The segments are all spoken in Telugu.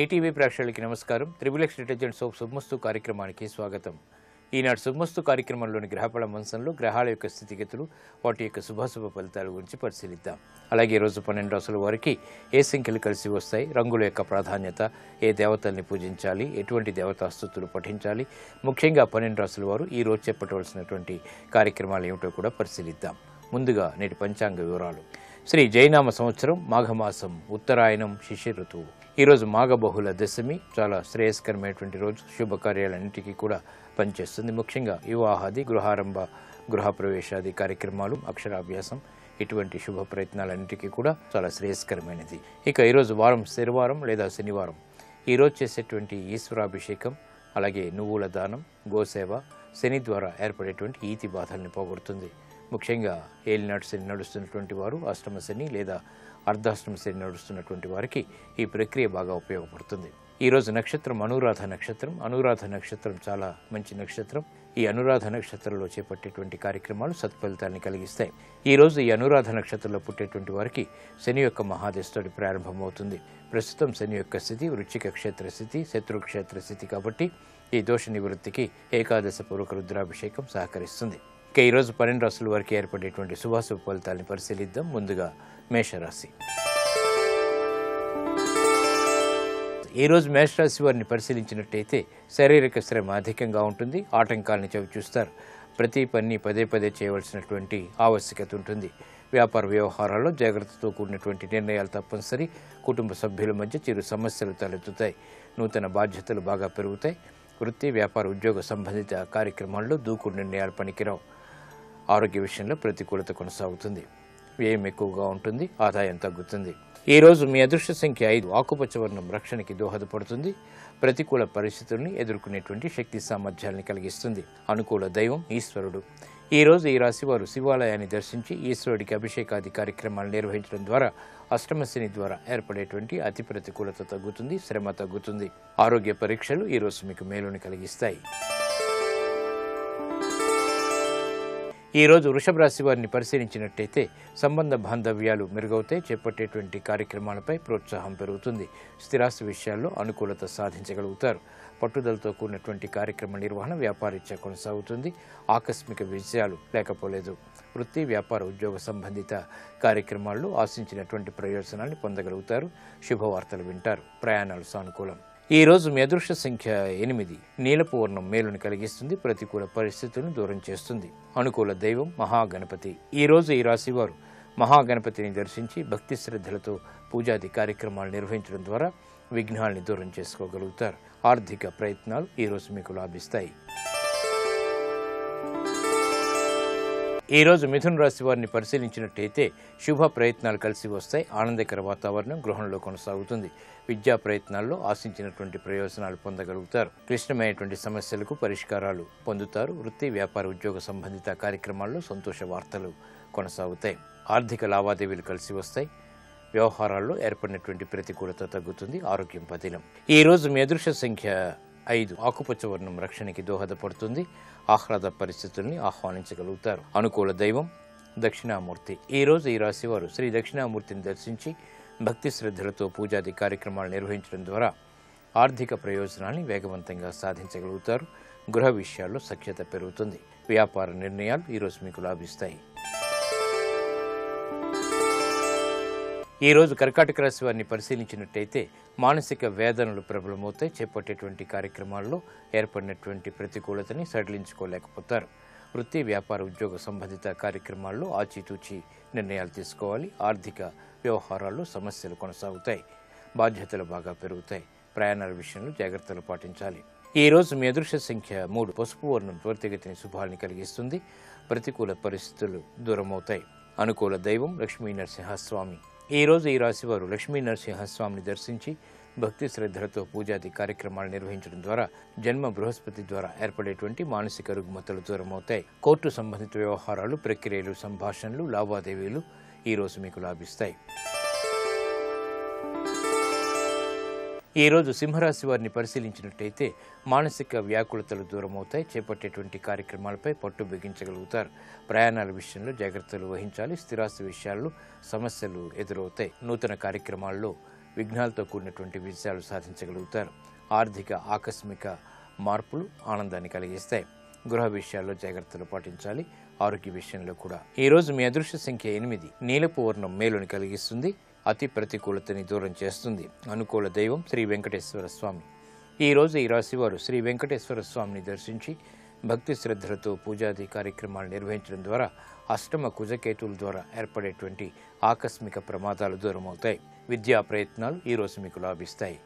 ఈటీవీ ప్రేక్షకులకి నమస్కారం. త్రిబుల్ డిటర్జెంట్ సోప్ శుభమస్తు కార్యక్రమానికి స్వాగతం. ఈనాడు శుభమస్తు కార్యక్రమంలోని గ్రహఫల మంచంలో గ్రహాల యొక్క స్థితిగతులు, వాటి యొక్క శుభాశుభ ఫలితాల గురించి పరిశీలిద్దాం. అలాగే ఈరోజు 12 రాసుల వారికి ఏ సంఖ్యలు కలిసి వస్తాయి, రంగుల యొక్క ప్రాధాన్యత, ఏ దేవతల్ని పూజించాలి, ఎటువంటి దేవతాస్తుతులు పఠించాలి, ముఖ్యంగా 12 రాసుల వారు ఈ రోజు చేపట్టవలసినటువంటి కార్యక్రమాలు ఏమిటో కూడా పరిశీలిద్దాం. ముందుగా నేటి పంచాంగ వివరాలు. శ్రీ జైనామ సంవత్సరం మాఘమాసం, ఉత్తరాయణం, శిశిర ఋతువు. ఈరోజు మాఘ బహుళ దశమి, చాలా శ్రేయస్కరమైనటువంటి రోజు. శుభకార్యాలన్నింటికీ కూడా పనిచేస్తుంది. ముఖ్యంగా వివాహాది, గృహారంభ, గృహప్రవేశాది కార్యక్రమాలు, అక్షరాభ్యాసం, ఇటువంటి శుభ ప్రయత్నాలన్నింటికీ కూడా చాలా శ్రేయస్కరమైనది. ఇక ఈరోజు వారం శనివారం లేదా శనివారం. ఈరోజు చేసేటువంటి ఈశ్వరాభిషేకం, అలాగే నువ్వుల దానం, గోసేవ శని ద్వారా ఏర్పడేటువంటి ఈతి బాధల్ని పోగొడుతుంది. ముఖ్యంగా ఏలినాటి శని నడుస్తున్నటువంటి వారు, అష్టమ శని లేదా అర్ధాష్టమ శని నడుస్తున్నటువంటి వారికి ఈ ప్రక్రియ బాగా ఉపయోగపడుతుంది. ఈరోజు నక్షత్రం అనురాధ నక్షత్రం. అనురాధ నక్షత్రం చాలా మంచి నక్షత్రం. ఈ అనురాధ నక్షత్రంలో చేపట్టేటువంటి కార్యక్రమాలు సత్ఫలితాన్ని కలిగిస్తాయి. ఈరోజు ఈ అనురాధ నక్షత్రంలో పుట్టేటువంటి వారికి శని యొక్క మహాదశతోటి ప్రారంభమవుతుంది. ప్రస్తుతం శని యొక్క స్థితి వృశ్చిక క్షేత్ర స్థితి, శత్రుక్షేత్ర స్థితి కాబట్టి ఈ దోష నివృత్తికి ఏకాదశ పూర్వక రుద్రాభిషేకం సహకరిస్తుంది. ఇక ఈరోజు 12 రాసుల వారికి ఏర్పడేటువంటి శుభాశుభ ఫలితాలను పరిశీలిద్దాం. ముందుగా మేషరాశి. ఈరోజు మేషరాశి వారిని పరిశీలించినట్టయితే శారీరక శ్రమ అధికంగా ఉంటుంది. ఆటంకాలను చవిచూస్తారు. ప్రతి పని పదే పదే చేయవలసినటువంటి ఆవశ్యకత ఉంటుంది. వ్యాపార వ్యవహారాల్లో జాగ్రత్తతో కూడినటువంటి నిర్ణయాలు తప్పనిసరి. కుటుంబ సభ్యుల మధ్య చిరు సమస్యలు తలెత్తుతాయి. నూతన బాధ్యతలు బాగా పెరుగుతాయి. వృత్తి, వ్యాపార, ఉద్యోగ సంబంధిత కార్యక్రమాల్లో దూకుడు నిర్ణయాలు పనికిరావు. ఆరోగ్య విషయంలో ప్రతికూలత కొనసాగుతుంది. వ్యయం ఎక్కువగా ఉంటుంది. ఆదాయం తగ్గుతుంది. ఈ రోజు మీ అదృష్ట సంఖ్య 5. ఆకుపచ్చ వర్ణం రక్షణకి దోహదపడుతుంది. ప్రతికూల పరిస్థితుల్ని ఎదుర్కొనేటువంటి శక్తి సామర్థ్యాన్ని కలిగిస్తుంది. అనుకూల దైవం ఈశ్వరుడు. ఈ రోజు ఈ రాశి వారు శివాలయాన్ని దర్శించి ఈశ్వరుడికి అభిషేకాది కార్యక్రమాలు నిర్వహించడం ద్వారా అష్టమ శని ద్వారా ఏర్పడేటువంటి అతి ప్రతికూలత తగ్గుతుంది. శ్రమ తగ్గుతుంది. ఆరోగ్య పరీక్షలు ఈ రోజు మీకు మేలుని కలిగిస్తాయి. ఈ రోజు వృషభ రాశి వారిని పరిశీలించినట్టయితే సంబంధ బాంధవ్యాలు మెరుగవుతాయి. చేపట్టేటువంటి కార్యక్రమాలపై ప్రోత్సాహం పెరుగుతుంది. స్థిరాస్తి విషయాల్లో అనుకూలత సాధించగలుగుతారు. పట్టుదలతో కూడినటువంటి కార్యక్రమ నిర్వహణ వ్యాపారీత్యా కొనసాగుతుంది. ఆకస్మిక విజయాలు లేకపోలేదు. వృత్తి, వ్యాపార, ఉద్యోగ సంబంధిత కార్యక్రమాల్లో ఆశించినటువంటి ప్రయోజనాన్ని పొందగలుగుతారు. శుభవార్తలు వింటారు. ప్రయాణాలు సానుకూలం. ఈ రోజు మీ అదృష్ట సంఖ్య 8. నీలపు వర్ణం మేలుని కలిగిస్తుంది. ప్రతికూల పరిస్థితులను దూరం చేస్తుంది. అనుకూల దైవం మహాగణపతి. ఈ రోజు ఈ రాశి వారు మహాగణపతిని దర్శించి భక్తి శ్రద్ధలతో పూజాది కార్యక్రమాలు నిర్వహించడం ద్వారా విఘ్నాల్ని దూరం చేసుకోగలుగుతారు. ఆర్థిక ప్రయత్నాలు ఈ రోజు మీకు లాభిస్తాయి. ఈ రోజు మిథున రాశి వారిని పరిశీలించినట్టయితే శుభ ప్రయత్నాలు కలిసి వస్తాయి. ఆనందకర వాతావరణం గృహంలో కొనసాగుతుంది. విద్యా ప్రయత్నాల్లో ఆశించినటువంటి ప్రయోజనాలు పొందగలుగుతారు. క్లిష్టమైనటువంటి సమస్యలకు పరిష్కారాలు పొందుతారు. వృత్తి, వ్యాపార, ఉద్యోగ సంబంధిత కార్యక్రమాల్లో సంతోష వార్తలు కొనసాగుతాయి. ఆర్థిక లావాదేవీలు కలిసి వస్తాయి. వ్యవహారాల్లో ఏర్పడినటువంటి ప్రతికూలత తగ్గుతుంది. ఆరోగ్యం పదిలం. ఈ రోజు మీ అదృష్ట సంఖ్య 5. ఆకుపచ్చ వర్ణం రక్షణకి దోహదపడుతుంది. ఆహ్లాద పరిస్థితుల్ని ఆహ్వానించగలుగుతారు. అనుకూల దైవం దక్షిణామూర్తి. ఈ రోజు ఈ రాశి వారు శ్రీ దక్షిణామూర్తిని దర్శించి భక్తి శ్రద్ధలతో పూజాది కార్యక్రమాలు నిర్వహించడం ద్వారా ఆర్థిక ప్రయోజనాన్ని వేగవంతంగా సాధించగలుగుతారు. గృహ విషయాల్లో సఖ్యత పెరుగుతుంది. వ్యాపార నిర్ణయాలు ఈరోజు మీకు లాభిస్తాయి. ఈ రోజు కర్కాటక రాశి వారిని పరిశీలించినట్టయితే మానసిక వేదనలు ప్రబలమవుతాయి. చేపట్టేటువంటి కార్యక్రమాల్లో ఏర్పడినటువంటి ప్రతికూలతని సడలించుకోలేకపోతారు. వృత్తి, వ్యాపార, ఉద్యోగ సంబంధిత కార్యక్రమాల్లో ఆచితూచి నిర్ణయాలు తీసుకోవాలి. ఆర్థిక వ్యవహారాల్లో సమస్యలు కొనసాగుతాయి. బాధ్యతలు బాగా పెరుగుతాయి. ప్రయాణాల విషయంలో జాగ్రత్తలు పాటించాలి. ఈ రోజు మీ అదృష్ట సంఖ్య 3. పసుపు వర్ణం త్వరితగతిని శుభాల్ని కలిగిస్తుంది. ప్రతికూల పరిస్థితులు దూరమవుతాయి. అనుకూల దైవం లక్ష్మీ నరసింహస్వామి. ఈ రోజు ఈ రాశి వారు లక్ష్మీ నరసింహస్వామిని దర్శించి భక్తి శ్రద్ధలతో పూజాది కార్యక్రమాలు నిర్వహించడం ద్వారా జన్మ బృహస్పతి ద్వారా ఏర్పడేటువంటి మానసిక రుగ్మతలు దూరమవుతాయి. కోర్టు సంబంధిత వ్యవహారాలు, ప్రక్రియలు, సంభాషణలు, లావాదేవీలు ఈ రోజు మీకు లాభిస్తాయి. ఈ రోజు సింహరాశి వారిని పరిశీలించినట్టయితే మానసిక వ్యాకులతలు దూరమవుతాయి. చేపట్టేటువంటి కార్యక్రమాలపై పట్టు బిగించగలుగుతారు. ప్రయాణాల విషయంలో జాగ్రత్తలు వహించాలి. స్థిరాస్తి విషయాల్లో సమస్యలు ఎదురవుతాయి. నూతన కార్యక్రమాల్లో విఘ్నాలతో కూడినటువంటి విజయాలు సాధించగలుగుతారు. ఆర్థిక ఆకస్మిక మార్పులు ఆనందాన్ని కలిగిస్తాయి. గృహ విషయాల్లో జాగ్రత్తలు పాటించాలి. ఆరోగ్య విషయంలో కూడా. ఈ రోజు మీ అదృష్ట సంఖ్య 8. నీలపు వర్ణం మేలుని కలిగిస్తుంది. అతి ప్రతికూలతని దూరం చేస్తుంది. అనుకూల దైవం శ్రీ వెంకటేశ్వర స్వామి. ఈ రోజు ఈ రాశివారు శ్రీ వెంకటేశ్వర స్వామిని దర్శించి భక్తి శ్రద్ధలతో పూజాది కార్యక్రమాలు నిర్వహించడం ద్వారా అష్టమ కుజకేతువుల ద్వారా ఏర్పడేటువంటి ఆకస్మిక ప్రమాదాలు దూరమవుతాయి. విద్యా ప్రయత్నాలు ఈ రోజు మీకు లాభిస్తాయి.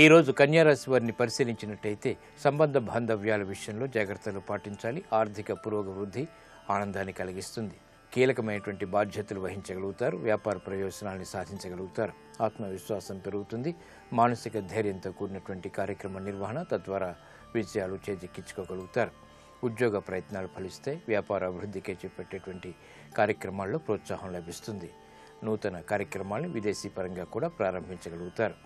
ఈ రోజు కన్యారాశి వారిని పరిశీలించినట్టయితే సంబంధ బాంధవ్యాల విషయంలో జాగ్రత్తలు పాటించాలి. ఆర్థిక పురోగవృద్ధి ఆనందాన్ని కలిగిస్తుంది. కీలకమైనటువంటి బాధ్యతలు వహించగలుగుతారు. వ్యాపార ప్రయోజనాల్ని సాధించగలుగుతారు. ఆత్మవిశ్వాసం పెరుగుతుంది. మానసిక ధైర్యంతో కూడినటువంటి కార్యక్రమ నిర్వహణ తద్వారా విజయాలు చేజిక్కించుకోగలుగుతారు. ఉద్యోగ ప్రయత్నాలు ఫలిస్తాయి. వ్యాపార అభివృద్ధికి చేపట్టేటువంటి కార్యక్రమాల్లో ప్రోత్సాహం లభిస్తుంది. నూతన కార్యక్రమాలను విదేశీ పరంగా కూడా ప్రారంభించగలుగుతారు.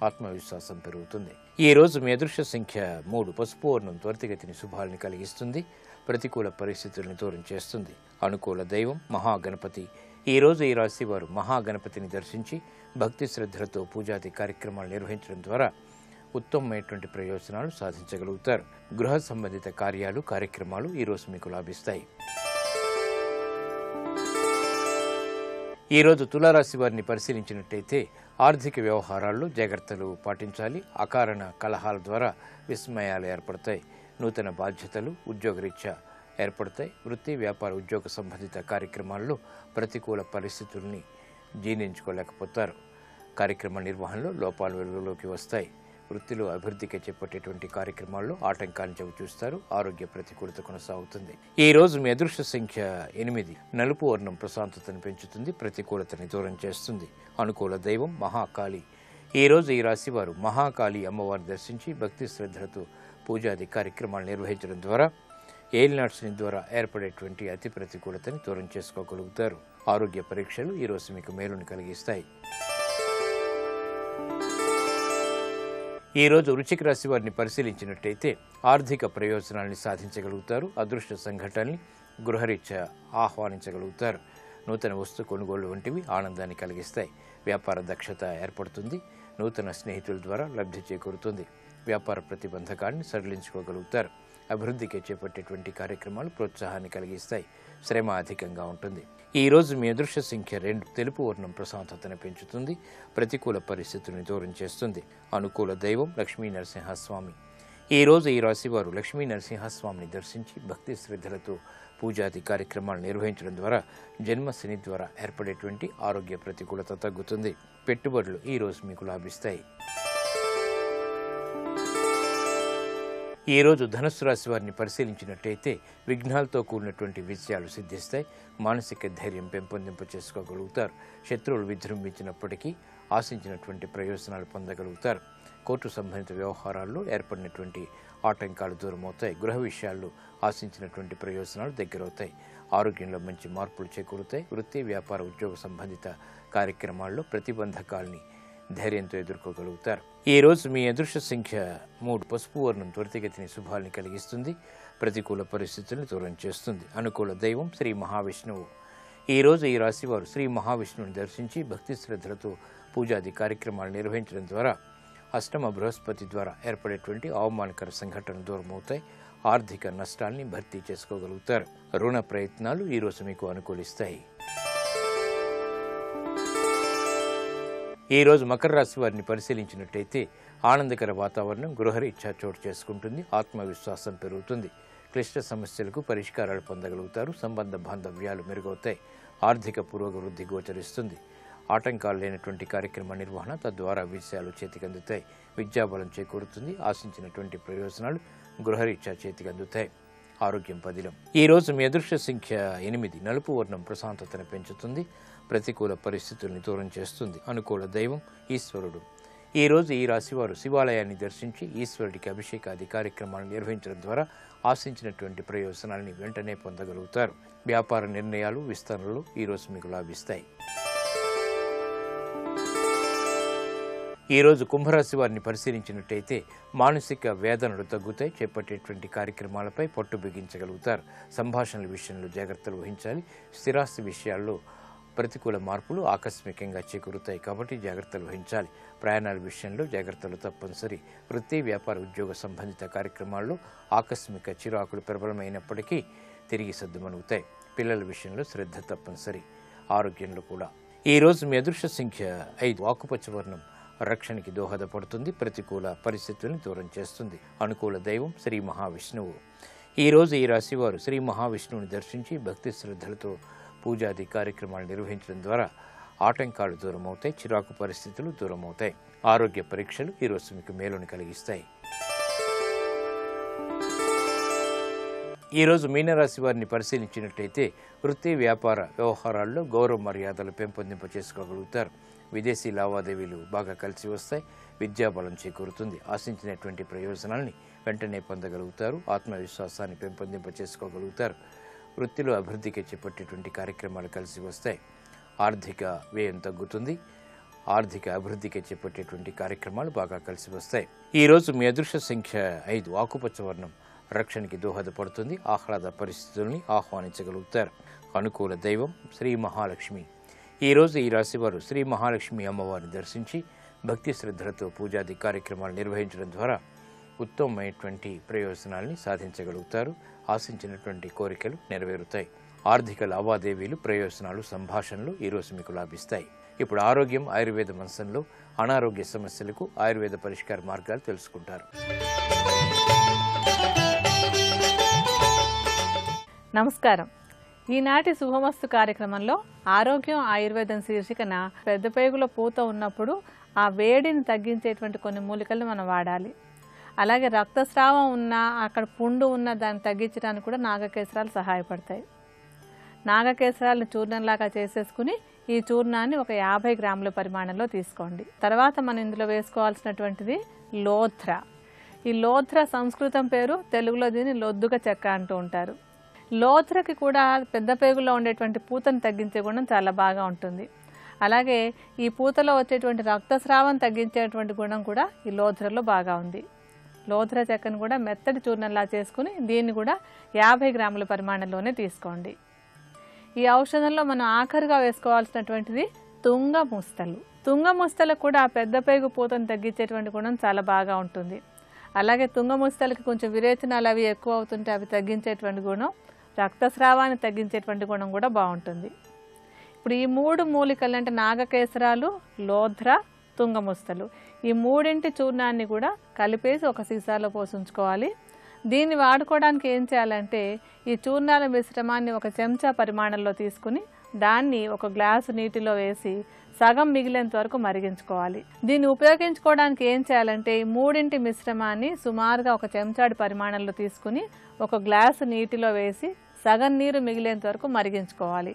ఆత్మవిశ్వాసం పెరుగుతుంది. ఈ రోజు మీ అదృష్ట సంఖ్య 3. పసుపు వర్ణం త్వరితగతిని శుభాలను కలిగిస్తుంది. ప్రతికూల పరిస్థితులను దూరం చేస్తుంది. అనుకూల దైవం మహాగణపతి. ఈ రోజు ఈ రాశి వారు మహాగణపతిని దర్శించి భక్తి శ్రద్ధలతో పూజాది కార్యక్రమాలు నిర్వహించడం ద్వారా ఉత్తమమైనటువంటి ప్రయోజనాలు సాధించగలుగుతారు. గృహ సంబంధిత కార్యక్రమాలు ఈ రోజు మీకు లాభిస్తాయి. ఈ రోజు తులారాశి వారిని పరిశీలించినట్టయితే ఆర్థిక వ్యవహారాల్లో జాగ్రత్తలు పాటించాలి. అకారణ కలహాల ద్వారా విస్మయాలు ఏర్పడతాయి. నూతన బాధ్యతలు ఉద్యోగరీత్యా ఏర్పడతాయి. వృత్తి వ్యాపార ఉద్యోగ సంబంధిత కార్యక్రమాల్లో ప్రతికూల పరిస్థితుల్ని జీర్ణించుకోలేకపోతారు. కార్యక్రమ నిర్వహణలో లోపాలు వెలుగులోకి వస్తాయి. వృత్తిలో అభివృద్ధికి చేపట్టేటువంటి కార్యక్రమాల్లో ఆటంకాన్ని చవిచూస్తారు. ఆరోగ్య ప్రతికూలత కొనసాగుతుంది. ఈ రోజు మీ అదృష్ట సంఖ్య 8. నలుపు వర్ణం ప్రశాంతతను పెంచుతుంది. ప్రతికూలతని దూరం చేస్తుంది. అనుకూల దైవం మహాకాళి. ఈ రోజు ఈ రాశి వారు మహాకాళి అమ్మవారిని దర్శించి భక్తి శ్రద్ధలతో పూజాది కార్యక్రమాలు నిర్వహించడం ద్వారా ఏలినాడ్స్ని ద్వారా ఏర్పడేటువంటి అతి ప్రతికూలతని దూరం చేసుకోగలుగుతారు. ఆరోగ్య పరీక్షలు ఈ రోజు మీకు మేలుని కలిగిస్తాయి. ఈ రోజు వృశ్చిక రాశి వారిని పరిశీలించినట్టయితే ఆర్థిక ప్రయోజనాల్ని సాధించగలుగుతారు. అదృష్ట సంఘటనల్ని గృహరీత్యా ఆహ్వానించగలుగుతారు. నూతన వస్తు కొనుగోలు వంటివి ఆనందాన్ని కలిగిస్తాయి. వ్యాపార దక్షత ఏర్పడుతుంది. నూతన స్నేహితుల ద్వారా లబ్ధి చేకూరుతుంది. వ్యాపార ప్రతిబంధకాన్ని సడలించుకోగలుగుతారు. అభివృద్ధికి చేపట్టేటువంటి కార్యక్రమాలు ప్రోత్సాహాన్ని కలిగిస్తాయి. శ్రమ అధికంగా ఉంటుంది. ఈ రోజు మీ అదృష్ట సంఖ్య 2. తెలుపు వర్ణం ప్రశాంతతను పెంచుతుంది. ప్రతికూల పరిస్థితులను దూరం చేస్తుంది. అనుకూల దైవం లక్ష్మీ నరసింహస్వామి. ఈ రోజు ఈ రాశి వారు లక్ష్మీ నరసింహస్వామిని దర్శించి భక్తి శ్రద్ధలతో పూజాది కార్యక్రమాలు నిర్వహించడం ద్వారా జన్మశని ద్వారా ఏర్పడేటువంటి ఆరోగ్య ప్రతికూలత తగ్గుతుంది. పెట్టుబడులు ఈ రోజు మీకు లాభిస్తాయి. ఈ రోజు ధనుస్సు రాశి వారిని పరిశీలించినట్టయితే విఘ్నాలతో కూడినటువంటి విజయాలు సిద్ధిస్తాయి. మానసిక ధైర్యం పెంపొందింప చేసుకోగలుగుతారు. శత్రువులు విజృంభించినప్పటికీ ఆశించినటువంటి ప్రయోజనాలు పొందగలుగుతారు. కోర్టు సంబంధిత వ్యవహారాల్లో ఏర్పడినటువంటి ఆటంకాలు దూరమవుతాయి. గృహ విషయాల్లో ఆశించినటువంటి ప్రయోజనాలు దగ్గరవుతాయి. ఆరోగ్యంలో మంచి మార్పులు చేకూరుతాయి. వృత్తి వ్యాపార ఉద్యోగ సంబంధిత కార్యక్రమాల్లో ప్రతిబంధకాల్ని ధైర్యంతో ఎదుర్కోగలుగుతారు. ఈ రోజు మీ అదృష్ట సంఖ్య 3. పసుపు వర్ణం త్వరితగతిని శుభాల్ని కలిగిస్తుంది. ప్రతికూల పరిస్థితులను దూరం చేస్తుంది. అనుకూల దైవం శ్రీ మహావిష్ణువు. ఈ రోజు ఈ రాశి వారు శ్రీ మహావిష్ణువుని దర్శించి భక్తి శ్రద్ధలతో పూజాది కార్యక్రమాలు నిర్వహించడం ద్వారా అష్టమ బృహస్పతి ద్వారా ఏర్పడేటువంటి అవమానకర సంఘటనలు దూరమవుతాయి. ఆర్థిక నష్టాల్ని భర్తీ చేసుకోగలుగుతారు. రుణ ప్రయత్నాలు ఈ రోజు మీకు అనుకూలిస్తాయి. ఈ రోజు మకర రాశి వారిని పరిశీలించినట్టయితే ఆనందకర వాతావరణం గృహరీత్యా చోటు చేసుకుంటుంది. ఆత్మవిశ్వాసం పెరుగుతుంది. క్లిష్ట సమస్యలకు పరిష్కారాలు పొందగలుగుతారు. సంబంధ బాంధవ్యాలు మెరుగవుతాయి. ఆర్థిక పురోగవృద్ధి గోచరిస్తుంది. ఆటంకాలు లేనటువంటి కార్యక్రమ నిర్వహణ తద్వారా విజయాలు చేతికందుతాయి. విద్యాబలం చేకూరుతుంది. ఆశించినటువంటి ప్రయోజనాలు గృహరీత్యా చేతికందుతాయి. ఆరోగ్యం పదిలం. ఈ రోజు మీ అదృష్ట సంఖ్య 8. నలుపు వర్ణం ప్రశాంతతను పెంచుతుంది. ప్రతికూల పరిస్థితుల్ని దూరం చేస్తుంది. అనుకూల దైవం ఈశ్వరుడు. ఈ రోజు ఈ రాశివారు శివాలయాన్ని దర్శించి ఈశ్వరుడికి అభిషేకాది కార్యక్రమాలను నిర్వహించడం ద్వారా ఆశించినటువంటి ప్రయోజనాల్ని వెంటనే పొందగలుగుతారు. వ్యాపార నిర్ణయాలు విస్తరణలు ఈ రోజు మీకు లాభిస్తాయి. ఈ రోజు కుంభరాశి వారిని పరిశీలించినట్టయితే మానసిక వేదనలు తగ్గుతాయి. చేపట్టేటువంటి కార్యక్రమాలపై పట్టు బిగించగలుగుతారు. సంభాషణల విషయంలో జాగ్రత్తలు వహించాలి. స్థిరాస్తి విషయాల్లో ప్రతికూల మార్పులు ఆకస్మికంగా చేకూరుతాయి కాబట్టి జాగ్రత్తలు వహించాలి. ప్రయాణాల విషయంలో జాగ్రత్తలు తప్పనిసరి. వృత్తి, వ్యాపార, ఉద్యోగ సంబంధిత కార్యక్రమాల్లో ఆకస్మిక చిరాకులు ప్రబలమైనప్పటికీ తిరిగి సద్దుమణుగుతాయి. పిల్లల విషయంలో శ్రద్ధ తప్పనిసరి. ఆరోగ్యంలో కూడా ఈ రోజు మీ అదృష్ట సంఖ్య 5. ఆకుపచ్చ వర్ణం రక్షణకి దోహదపడుతుంది. ప్రతికూల పరిస్థితుల్ని దూరం చేస్తుంది. అనుకూల దైవం శ్రీ మహావిష్ణువు. ఈ రోజు ఈ రాశి వారు శ్రీ మహావిష్ణువుని దర్శించి భక్తి శ్రద్ధలతో పూజాది కార్యక్రమాలు నిర్వహించడం ద్వారా ఆటంకాలు దూరమవుతాయి. చిరాకు పరిస్థితులు దూరమవుతాయి. ఆరోగ్య పరీక్షలు ఈరోజు మీకు మేలుని కలిగిస్తాయి. ఈరోజు మీనరాశి వారిని పరిశీలించినట్లయితే వృత్తి, వ్యాపార వ్యవహారాల్లో గౌరవ మర్యాదలు పెంపొందింప చేసుకోగలుగుతారు. విదేశీ లావాదేవీలు బాగా కలిసి వస్తాయి. విద్యాబలం చేకూరుతుంది. ఆశించినటువంటి ప్రయోజనాల్ని వెంటనే పొందగలుగుతారు. ఆత్మవిశ్వాసాన్ని పెంపొందింప చేసుకోగలుగుతారు. వృత్తిలో అభివృద్ధికి చేపట్టేటువంటి కార్యక్రమాలు కలిసి వస్తాయి. ఆర్థిక వ్యయం తగ్గుతుంది. ఆర్థిక అభివృద్ధికి చేపట్టేటువంటి కార్యక్రమాలు బాగా కలిసి వస్తాయి. ఈరోజు మీ అదృష్ట సంఖ్య 5. ఆకుపచ్చ వర్ణం రక్షణకి దోహదపడుతుంది. ఆహ్లాద పరిస్థితుల్ని ఆహ్వానించగలుగుతారు. అనుకూల దైవం శ్రీ మహాలక్ష్మి. ఈరోజు ఈ రాశివారు శ్రీ మహాలక్ష్మి అమ్మవారిని దర్శించి భక్తి శ్రద్ధలతో పూజాది కార్యక్రమాలు నిర్వహించడం ద్వారా ఉత్తమమైనటువంటి ప్రయోజనాల్ని సాధించగలుగుతారు. ఆశించినటువంటి కోరికలు నెరవేరుతాయి. ఆర్థిక లావాదేవీలు, ప్రయోజనాలు, సంభాషణలు ఈరోజు మీకు లాభిస్తాయి. ఇప్పుడు ఆరోగ్యం, ఆయుర్వేద అంశంలో అనారోగ్య సమస్యలకు ఆయుర్వేద పరిష్కార మార్గాలు తెలుసుకుంటారు. నమస్కారం. ఈనాటి శుభమస్తు కార్యక్రమంలో ఆరోగ్యం ఆయుర్వేదం శీర్షికన పెద్దపేగులో పూత ఉన్నప్పుడు ఆ వేడిని తగ్గించేటువంటి కొన్ని మూలికలను మనం వాడాలి. అలాగే రక్తస్రావం ఉన్నా, అక్కడ పుండు ఉన్న దాన్ని తగ్గించడానికి కూడా నాగకేసరాలు సహాయపడతాయి. నాగకేసరాలను చూర్ణంలాగా చేసేసుకుని ఈ చూర్ణాన్ని ఒక 50 గ్రాముల పరిమాణంలో తీసుకోండి. తర్వాత మనం ఇందులో వేసుకోవాల్సినటువంటిది లోధ్ర. ఈ లోధ్ర సంస్కృతం పేరు, తెలుగులో దీన్ని లొద్దుగ చెక్క అంటూ ఉంటారు. లోధ్రకి కూడా పెద్ద పేగులో ఉండేటువంటి పూతను తగ్గించే గుణం చాలా బాగా ఉంటుంది. అలాగే ఈ పూతలో వచ్చేటువంటి రక్తస్రావం తగ్గించేటువంటి గుణం కూడా ఈ లోధ్రలో బాగా ఉంది. లోధ్ర చెక్కను కూడా మెత్తటి చూర్ణంలా చేసుకుని దీన్ని కూడా 50 గ్రాముల పరిమాణంలోనే తీసుకోండి. ఈ ఔషధంలో మనం ఆఖరుగా వేసుకోవాల్సినటువంటిది తుంగ ముస్తలు. తుంగ ముస్తలకు కూడా పెద్ద పేగు పూతను తగ్గించేటువంటి గుణం చాలా బాగా ఉంటుంది. అలాగే తుంగ ముస్తలకి కొంచెం విరేచనాలు అవి ఎక్కువ అవుతుంటే అవి తగ్గించేటువంటి గుణం, రక్తస్రావాన్ని తగ్గించేటువంటి గుణం కూడా బాగుంటుంది. ఇప్పుడు ఈ 3 మూలికలు అంటే నాగకేసరాలు, లోధ్ర, తుంగముస్తలు, ఈ 3 చూర్ణాన్ని కూడా కలిపేసి ఒక సీసాలో పోసి ఉంచుకోవాలి. దీన్ని వాడుకోవడానికి ఏం చేయాలంటే ఈ చూర్ణాల మిశ్రమాన్ని ఒక చెంచా పరిమాణంలో తీసుకుని దాన్ని ఒక గ్లాసు నీటిలో వేసి సగం మిగిలేంత వరకు మరిగించుకోవాలి. దీన్ని ఉపయోగించుకోవడానికి ఏం చేయాలంటే ఈ 3 మిశ్రమాన్ని సుమారుగా ఒక చెంచాడి పరిమాణంలో తీసుకుని ఒక గ్లాసు నీటిలో వేసి సగం నీరు మిగిలేంత వరకు మరిగించుకోవాలి.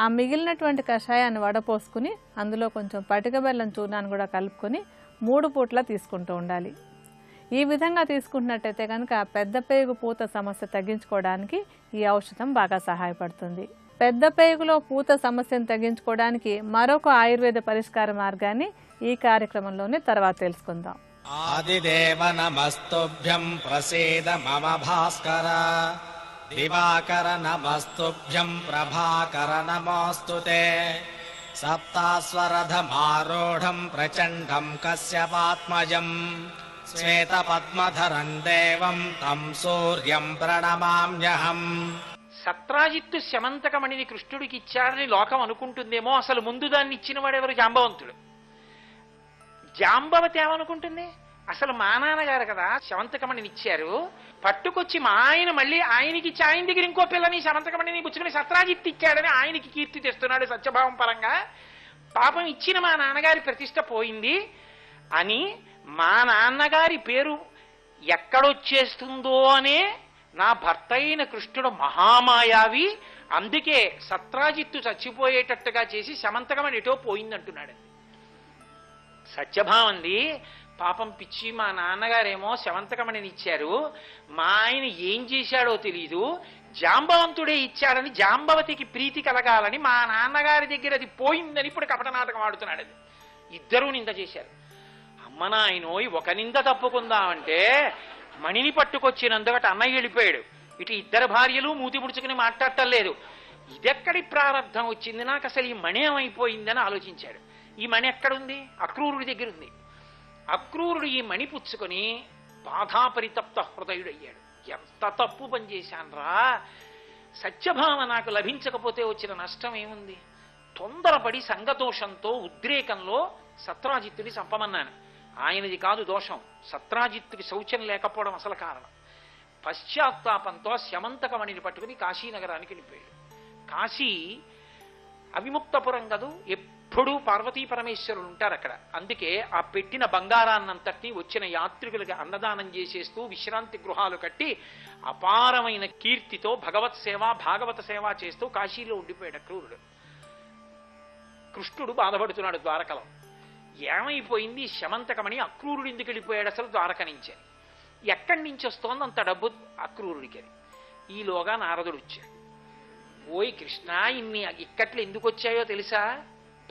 ఆ మిగిలినటువంటి కషాయాన్ని వడపోసుకుని అందులో కొంచెం పటిక బెల్లం చూర్ణాన్ని కూడా కలుపుకొని 3 పూట్ల తీసుకుంటూ ఉండాలి. ఈ విధంగా తీసుకుంటున్నట్టయితే కనుక పెద్ద పేగు పూత సమస్య తగ్గించుకోవడానికి ఈ ఔషధం బాగా సహాయపడుతుంది. పెద్ద పేగులో పూత సమస్యను తగ్గించుకోవడానికి మరొక ఆయుర్వేద పరిష్కార మార్గాన్ని ఈ కార్యక్రమంలోనే తర్వాత తెలుసుకుందాం. ఆదిదేవ నమస్తుభ్యం ప్రసీద మమ భాస్కర, దివాకర నమస్తుభ్యం ప్రభాకర నమోస్తుతే, సప్తాస్వరథమారూఢం ప్రచండం కశ్యపాత్మజం, శ్వేతపద్మధరం దేవం తం సూర్యం ప్రణమామ్యహం. సత్రాజిత్తు శమంతకమణిని కృష్ణుడికి ఇచ్చాడని లోకం అనుకుంటుందేమో. అసలు ముందు దాన్ని ఇచ్చిన వాడెవరు? జాంబవంతుడు. జాంబవతి ఏమనుకుంటుంది? అసలు మా నాన్నగారు కదా శమంతకమణిని ఇచ్చారు, పట్టుకొచ్చి మా ఆయన మళ్ళీ ఆయనకి ఇచ్చి ఆయన దగ్గర ఇంకో పిల్లని శమంతకమణిని పుచ్చుకుని సత్రాజిత్తు ఇచ్చాడని ఆయనకి కీర్తి తెస్తున్నాడు సత్యభావం పరంగా. పాపం ఇచ్చిన మా నాన్నగారి ప్రతిష్ట పోయింది అని మా నాన్నగారి పేరు ఎక్కడొచ్చేస్తుందో అనే నా భర్త అయిన కృష్ణుడు మహామాయావి, అందుకే సత్రాజిత్తు చచ్చిపోయేటట్టుగా చేసి శమంతకమణి ఎటో పోయిందంటున్నాడు. సత్యభావంది పాపం పిచ్చి, మా నాన్నగారేమో శమంతకమణిని ఇచ్చారు, మా ఆయన ఏం చేశాడో తెలీదు, జాంబవంతుడే ఇచ్చాడని జాంబవతికి ప్రీతి కలగాలని మా నాన్నగారి దగ్గర అది పోయిందని ఇప్పుడు కపట నాటకం ఆడుతున్నాడు. అది ఇద్దరూ నింద చేశారు. అమ్మ నాయనోయ్, ఒక నింద తప్పుకుందామంటే మణిని పట్టుకొచ్చినందుకట అన్నయ్య వెళ్ళిపోయాడు. ఇటు ఇద్దరు భార్యలు మూతి ముడుచుకుని మాట్లాడటం లేదు. ఇదెక్కడి ప్రారంధం వచ్చింది, నాకు అసలు ఈ మణి ఏమైపోయిందని ఆలోచించాడు. ఈ మణి ఎక్కడుంది? అక్రూరుడి దగ్గర ఉంది. అక్రూరుడు ఈ మణి పుచ్చుకొని బాధాపరితప్త హృదయుడయ్యాడు. ఎంత తప్పు పనిచేశాన్రా, సత్యభామ నాకు లభించకపోతే వచ్చిన నష్టం ఏముంది? తొందరపడి సంగదోషంతో ఉద్రేకంలో సత్రాజిత్తుని చంపమన్నాను. ఆయనది కాదు దోషం, సత్రాజిత్తుకి శౌచం లేకపోవడం అసలు కారణం. పశ్చాత్తాపంతో శమంతకమణిని పట్టుకుని కాశీనగరానికి వెళ్ళిపోయాడు. కాశీ అవిముక్తపురం కదూ, ఎప్పుడూ పార్వతీ పరమేశ్వరులు ఉంటారు అక్కడ. అందుకే ఆ పెట్టిన బంగారాన్నంతటినీ వచ్చిన యాత్రికులకి అన్నదానం చేసేస్తూ విశ్రాంతి గృహాలు కట్టి అపారమైన కీర్తితో భగవత్ సేవ భాగవత సేవ చేస్తూ కాశీలో ఉండిపోయాడు అక్రూరుడు. కృష్ణుడు బాధపడుతున్నాడు ద్వారకలో. ఏమైపోయింది శమంతకమణి? అక్రూరుడు ఎందుకు వెళ్ళిపోయాడు అసలు ద్వారక నుంచే? ఎక్కడి నుంచి వస్తోంది అంత డబ్బు అక్రూరుడికి? ఈలోగా నారదుడు వచ్చాడు. ఓయ్ కృష్ణ, ఇన్ని ఇక్కట్లు ఎందుకు వచ్చాయో తెలుసా?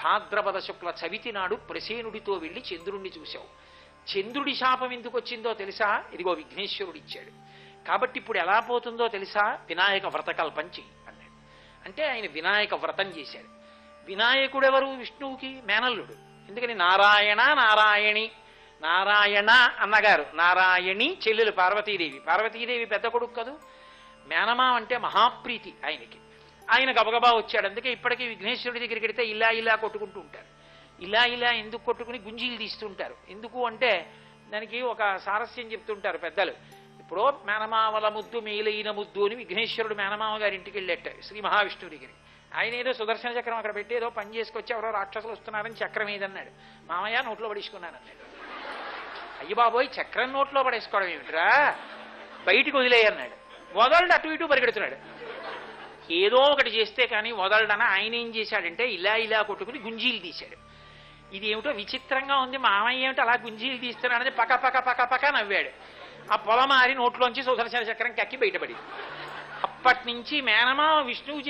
భాద్రపద శుక్ల చవితి నాడు ప్రసేనుడితో వెళ్ళి చంద్రుణ్ణి చూశావు. చంద్రుడి శాపం ఎందుకు వచ్చిందో తెలుసా? ఇదిగో విఘ్నేశ్వరుడు ఇచ్చాడు. కాబట్టి ఇప్పుడు ఎలా పోతుందో తెలుసా? వినాయక వ్రతకల్పం చెయ్యి అన్నాడు. అంటే ఆయన వినాయక వ్రతం చేశాడు. వినాయకుడెవరు? విష్ణువుకి మేనల్లుడు. ఎందుకని నారాయణ నారాయణి, నారాయణ అన్నగారు, నారాయణి చెల్లెలు పార్వతీదేవి. పార్వతీదేవి పెద్ద కొడుకు కదూ. మేనమా అంటే మహాప్రీతి ఆయనకి. ఆయన గబగబా వచ్చాడు. అందుకే ఇప్పటికీ విఘ్నేశ్వరుడి దగ్గరికి వెడితే ఇలా ఇలా కొట్టుకుంటూ ఉంటారు. ఇలా ఇలా ఎందుకు కొట్టుకుని గుంజీలు తీస్తుంటారు? ఎందుకు అంటే దానికి ఒక సారస్యం చెప్తుంటారు పెద్దలు. ఇప్పుడు మేనమావల ముద్దు మేలైన ముద్దు అని విఘ్నేశ్వరుడు మేనమామ గారి ఇంటికి వెళ్ళేట శ్రీ మహావిష్ణువు దగ్గరికి. ఆయన ఏదో సుదర్శన చక్రం అక్కడ పెట్టి ఏదో పని చేసుకొచ్చి ఎవరో రాక్షసులు వస్తున్నారని చక్రం ఏదన్నాడు. మామయ్య నోట్లో పడేసుకున్నానన్నాడు. అయ్య బాబోయ్, చక్రం నోట్లో పడేసుకోవడం ఏమిట్రా, బయటికి వదిలేయన్నాడు. వదలడు, అటు ఇటు పరిగెడుతున్నాడు. ఏదో ఒకటి చేస్తే కానీ వదలడన ఆయన ఏం చేశాడంటే ఇలా ఇలా కొట్టుకుని గుంజీలు తీశాడు. ఇది ఏమిటో విచిత్రంగా ఉంది, మామయ్య ఏమిటో అలా గుంజీలు తీస్తున్నాడని పక్క పక్క పక్క పక్క నవ్వాడు. ఆ పొలమారి నోట్లోంచి సుదర్శన చక్రం కక్కి బయటపడింది. అప్పటి నుంచి మేనమా విష్ణువు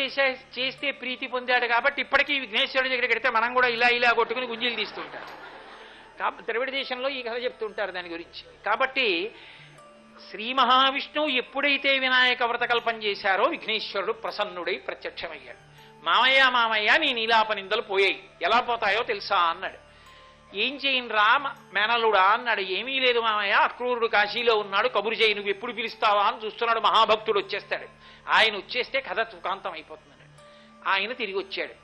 చేస్తే ప్రీతి పొందాడు కాబట్టి ఇప్పటికీ విఘ్నేశ్వరుడి దగ్గరికి వెడితే మనం కూడా ఇలా ఇలా కొట్టుకుని గుంజీలు తీస్తుంటారు. ద్రవిడ దేశంలో ఈ కథ చెప్తుంటారు దాని గురించి. కాబట్టి శ్రీ మహావిష్ణువు ఎప్పుడైతే వినాయక వ్రతకల్పం చేశారో విఘ్నేశ్వరుడు ప్రసన్నుడై ప్రత్యక్షమయ్యాడు. మామయ్య మామయ్య నీ నీలాప నిందలు పోయాయి, ఎలా పోతాయో తెలుసా అన్నాడు. ఏం చేయనురా మేనలుడా అన్నాడు. ఏమీ లేదు మామయ్య, అక్రూరుడు కాశీలో ఉన్నాడు, కబురు చేయి, నువ్వు ఎప్పుడు పిలుస్తావా అని చూస్తున్నాడు. మహాభక్తుడు వచ్చేస్తాడు. ఆయన వచ్చేస్తే కథ సుఖాంతం అయిపోతుందన్నాడు. ఆయన తిరిగి వచ్చాడు.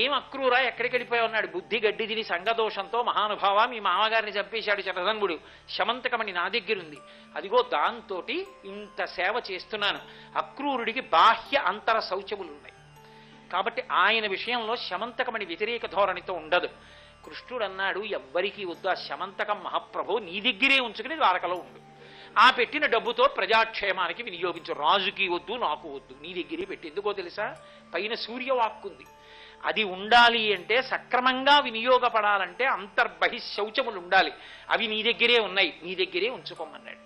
ఏం అక్రూరా ఎక్కడికి వెళ్ళిపోయా ఉన్నాడు. బుద్ధి గడ్డి తిని సంగదోషంతో మహానుభావ మీ మామగారిని చంపేశాడు శరధన్వుడు, శమంతకమణి నా దగ్గరుంది, అదిగో దాంతో ఇంత సేవ చేస్తున్నాను. అక్రూరుడికి బాహ్య అంతర శౌచములున్నాయి కాబట్టి ఆయన విషయంలో శమంతకమణి వ్యతిరేక ధోరణితో ఉండదు. కృష్ణుడు అన్నాడు, ఎవ్వరికీ వద్దు, ఆ శమంతకం మహాప్రభు నీ దగ్గరే ఉంచుకుని ద్వారకలో ఉండు. ఆ పెట్టిన డబ్బుతో ప్రజాక్షేమానికి వినియోగించు. రాజుకి వద్దు, నాకు వద్దు, నీ దగ్గరే పెట్టి. ఎందుకో తెలుసా? పైన సూర్యవాక్కుంది. అది ఉండాలి అంటే, సక్రమంగా వినియోగపడాలంటే అంతర్బహిశౌచములు ఉండాలి. అవి నీ దగ్గరే ఉన్నాయి, నీ దగ్గరే ఉంచుకోమన్నాడు.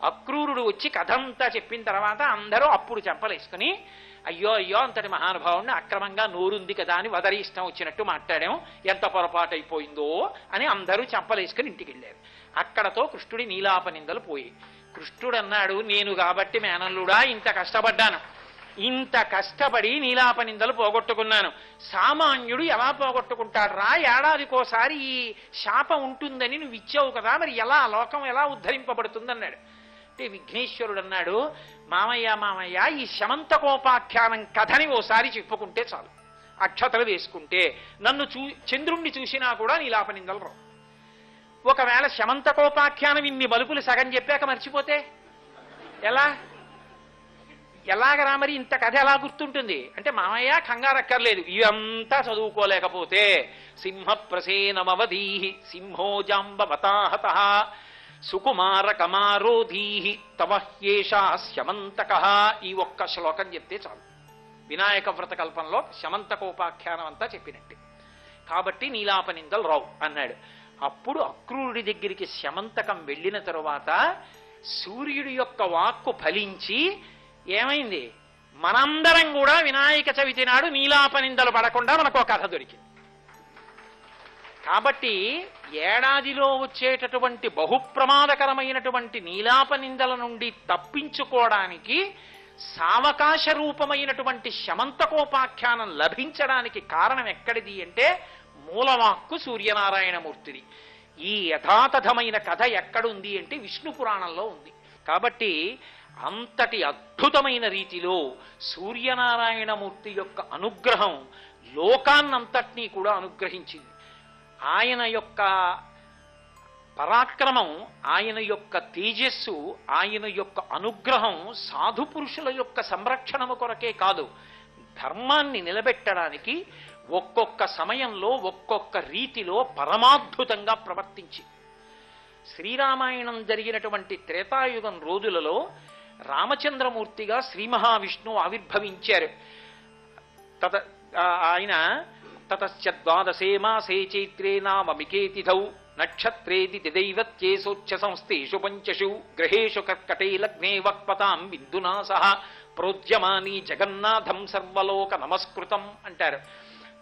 అక్రూరుడు వచ్చి కథంతా చెప్పిన తర్వాత అందరూ అప్పుడు చెంపలేసుకుని అయ్యో అయ్యో అంతటి మహానుభావుడిని అక్రమంగా నోరుంది కదా అని వదరి ఇష్టం వచ్చినట్టు మాట్లాడాం, ఎంత పొరపాటు అయిపోయిందో అని అందరూ చెంపలేసుకుని ఇంటికి వెళ్ళారు. అక్కడతో కృష్ణుడి నీలాప నిందలు పోయి. కృష్ణుడు అన్నాడు, నేను కాబట్టి మేనల్లుడా ఇంత కష్టపడ్డాను, ఇంత కష్టపడి నీలాప నిందలు పోగొట్టుకున్నాను. సామాన్యుడు ఎలా పోగొట్టుకుంటాడు రా? ఏడాదికోసారి ఈ శాపం ఉంటుందని నువ్వు ఇచ్చావు కదా, మరి ఎలా లోకం ఎలా ఉద్ధరింపబడుతుందన్నాడు. అంటే విఘ్నేశ్వరుడు అన్నాడు, మామయ్య మామయ్య ఈ శమంతకోపాఖ్యానం కథని ఓసారి చెప్పుకుంటే చాలు, అక్షతలు వేసుకుంటే నన్ను చంద్రుణ్ణి చూసినా కూడా నీలాప నిందలు రావు. ఒకవేళ శమంతకోపాఖ్యానం ఇన్ని మలుపులు సగం చెప్పాక మర్చిపోతే ఎలాగరా? మరి ఇంత కథ ఎలా గుర్తుంటుంది అంటే, మామయ్య కంగారక్కర్లేదు, ఇవంతా చదువుకోలేకపోతే సింహ ప్రసేనమవధీహి సింహో జాంబవతాహత సుకుమార కమారోధీహి తవహ్యేషా శమంతకః, ఈ ఒక్క శ్లోకం చెప్తే చాలు. వినాయక వ్రతకల్పంలో శమంతకోపాఖ్యానం అంతా చెప్పినట్టే. కాబట్టి నీలాప నిందలు రావు అన్నాడు. అప్పుడు అక్రూరుడి దగ్గరికి శమంతకం వెళ్ళిన తరువాత సూర్యుడి యొక్క వాక్కు ఫలించి ఏమైంది? మనందరం కూడా వినాయక చవితి నాడు నీలాప నిందలు పడకుండా మనకు ఒక కథ దొరికింది. కాబట్టి ఏడాదిలో వచ్చేటటువంటి బహుప్రమాదకరమైనటువంటి నీలాప నిందల నుండి తప్పించుకోవడానికి సావకాశ రూపమైనటువంటి శమంతకోపాఖ్యానం లభించడానికి కారణం ఎక్కడిది అంటే మూలవాక్కు సూర్యనారాయణమూర్తిది. ఈ యథాతథమైన కథ ఎక్కడుంది అంటే విష్ణు పురాణంలో ఉంది. కాబట్టి అంతటి అద్భుతమైన రీతిలో సూర్యనారాయణమూర్తి యొక్క అనుగ్రహం లోకాన్నంతటినీ కూడా అనుగ్రహించింది. ఆయన యొక్క పరాక్రమం, ఆయన యొక్క తేజస్సు, ఆయన యొక్క అనుగ్రహం సాధు పురుషుల యొక్క సంరక్షణము కొరకే కాదు, ధర్మాన్ని నిలబెట్టడానికి ఒక్కొక్క సమయంలో ఒక్కొక్క రీతిలో పరమాద్భుతంగా ప్రవర్తించి. శ్రీరామాయణం జరిగినటువంటి త్రేతాయుగం రోజులలో రామచంద్రమూర్తిగా శ్రీ మహావిష్ణువు ఆవిర్భవించారు. ఆయన తతశ్చ ద్వాదశే మాసే చైత్రే నామమికే తిథౌ నక్షత్రేది తిదైవత్యేసోచ్ఛ సంస్థేషు పంచషు గ్రహేషు కర్కటే లగ్నే వక్పతాం బిందునా సహ ప్రోద్యమాని జగన్నాథం సర్వలోక నమస్కృతం అంటారు.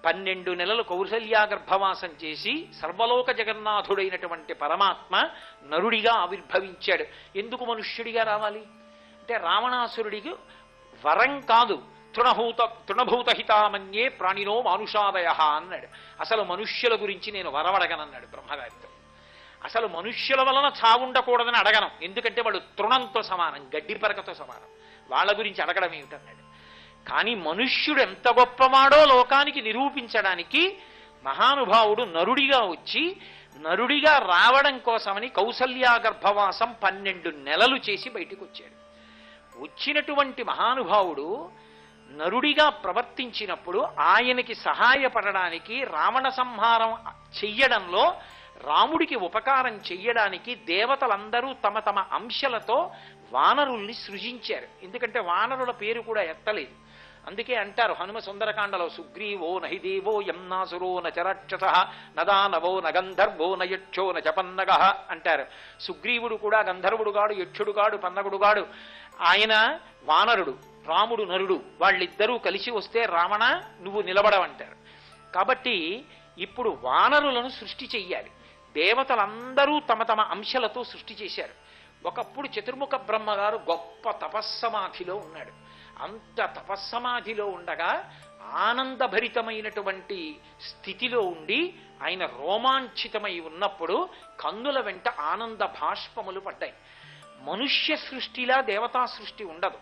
12 నెలలు కౌసల్యా గర్భవాసం చేసి సర్వలోక జగన్నాథుడైనటువంటి పరమాత్మ నరుడిగా ఆవిర్భవించాడు. ఎందుకు మనుష్యుడిగా రావాలి అంటే రావణాసురుడికి వరం కాదు, తృణభూతహితామన్యే ప్రాణినో మానుషాదయ అన్నాడు. అసలు మనుష్యుల గురించి నేను వరవడగనన్నాడు బ్రహ్మగారితో. అసలు మనుష్యుల వలన చావుండకూడదని అడగను, ఎందుకంటే వాడు తృణంతో సమానం, గడ్డి పరకతో సమానం, వాళ్ళ గురించి అడగడం ఏమిటన్నాడు. కానీ మనుష్యుడు ఎంత గొప్పవాడో లోకానికి నిరూపించడానికి మహానుభావుడు నరుడిగా వచ్చి నరుడిగా రావడం కోసమని కౌసల్యా గర్భవాసం 12 నెలలు చేసి బయటికి వచ్చాడు. వచ్చినటువంటి మహానుభావుడు నరుడిగా ప్రవర్తించినప్పుడు ఆయనకి సహాయపడడానికి, రావణ సంహారం చెయ్యడంలో రాముడికి ఉపకారం చెయ్యడానికి దేవతలందరూ తమ తమ అంశలతో వానరుల్ని సృజించారు. ఎందుకంటే వానరుల పేరు కూడా ఎత్తలేదు. అందుకే అంటారు హనుమ సుందరకాండలో సుగ్రీవో నహిదేవో యమ్నాసురో నచరాక్షస నదానవో నగంధర్వో నయక్షో నచపన్నగ అంటారు. సుగ్రీవుడు కూడా గంధర్వుడు గాడు, యక్షుడు గాడు, పన్నగుడు గాడు. ఆయన వానరుడు, రాముడు నరుడు, వాళ్ళిద్దరూ కలిసి వస్తే రావణ నువ్వు నిలబడవంటారు. కాబట్టి ఇప్పుడు వానరులను సృష్టి చెయ్యాలి. దేవతలందరూ తమ తమ అంశలతో సృష్టి చేశారు. ఒకప్పుడు చతుర్ముఖ బ్రహ్మగారు గొప్ప తపస్సమాధిలో ఉన్నాడు. అంత తపస్సమాధిలో ఉండగా ఆనందభరితమైనటువంటి స్థితిలో ఉండి ఆయన రోమాంచితమై ఉన్నప్పుడు కన్నుల వెంట ఆనంద భాష్పములు పడ్డాయి. మనుష్య సృష్టిలా దేవతా సృష్టి ఉండదు.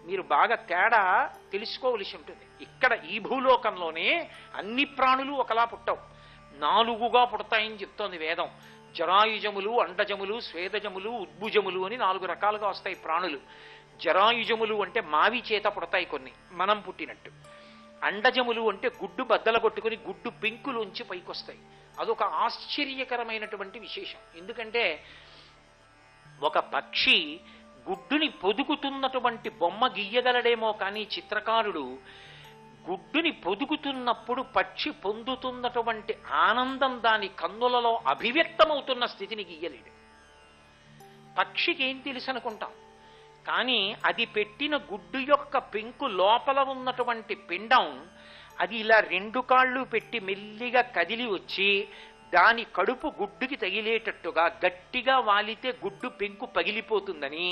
మీరు బాగా తేడా తెలుసుకోవలసి ఉంటుంది. ఇక్కడ ఈ భూలోకంలోనే అన్ని ప్రాణులు ఒకలా పుట్టవు, 4గా పుడతాయని చెప్తోంది వేదం. జరాయుజములు, అండజములు, స్వేదజములు, ఉద్భుజములు అని 4 రకాలుగా వస్తాయి ప్రాణులు. జరాయుజములు అంటే మావి చేత పుడతాయి కొన్ని, మనం పుట్టినట్టు. అండజములు అంటే గుడ్డు బద్దల కొట్టుకుని గుడ్డు పెంకులోంచి పైకొస్తాయి. అదొక ఆశ్చర్యకరమైనటువంటి విశేషం. ఎందుకంటే ఒక పక్షి గుడ్డుని పొదుగుతున్నటువంటి బొమ్మ గీయగలడేమో కానీ చిత్రకారుడు గుడ్డుని పొదుగుతున్నప్పుడు పక్షి పొందుతున్నటువంటి ఆనందం దాని కన్నులలో అభివ్యక్తమవుతున్న స్థితిని గీయలేడు. పక్షికి ఏం తెలుసు అనుకుంటాం, కానీ అది పెట్టిన గుడ్డు యొక్క పెంకు లోపల ఉన్నటువంటి పిండం అది ఇలా 2 కాళ్ళు పెట్టి మెల్లిగా కదిలి వచ్చి దాని కడుపు గుడ్డుకి తగిలేటట్టుగా గట్టిగా వాలితే గుడ్డు పెంకు పగిలిపోతుందని,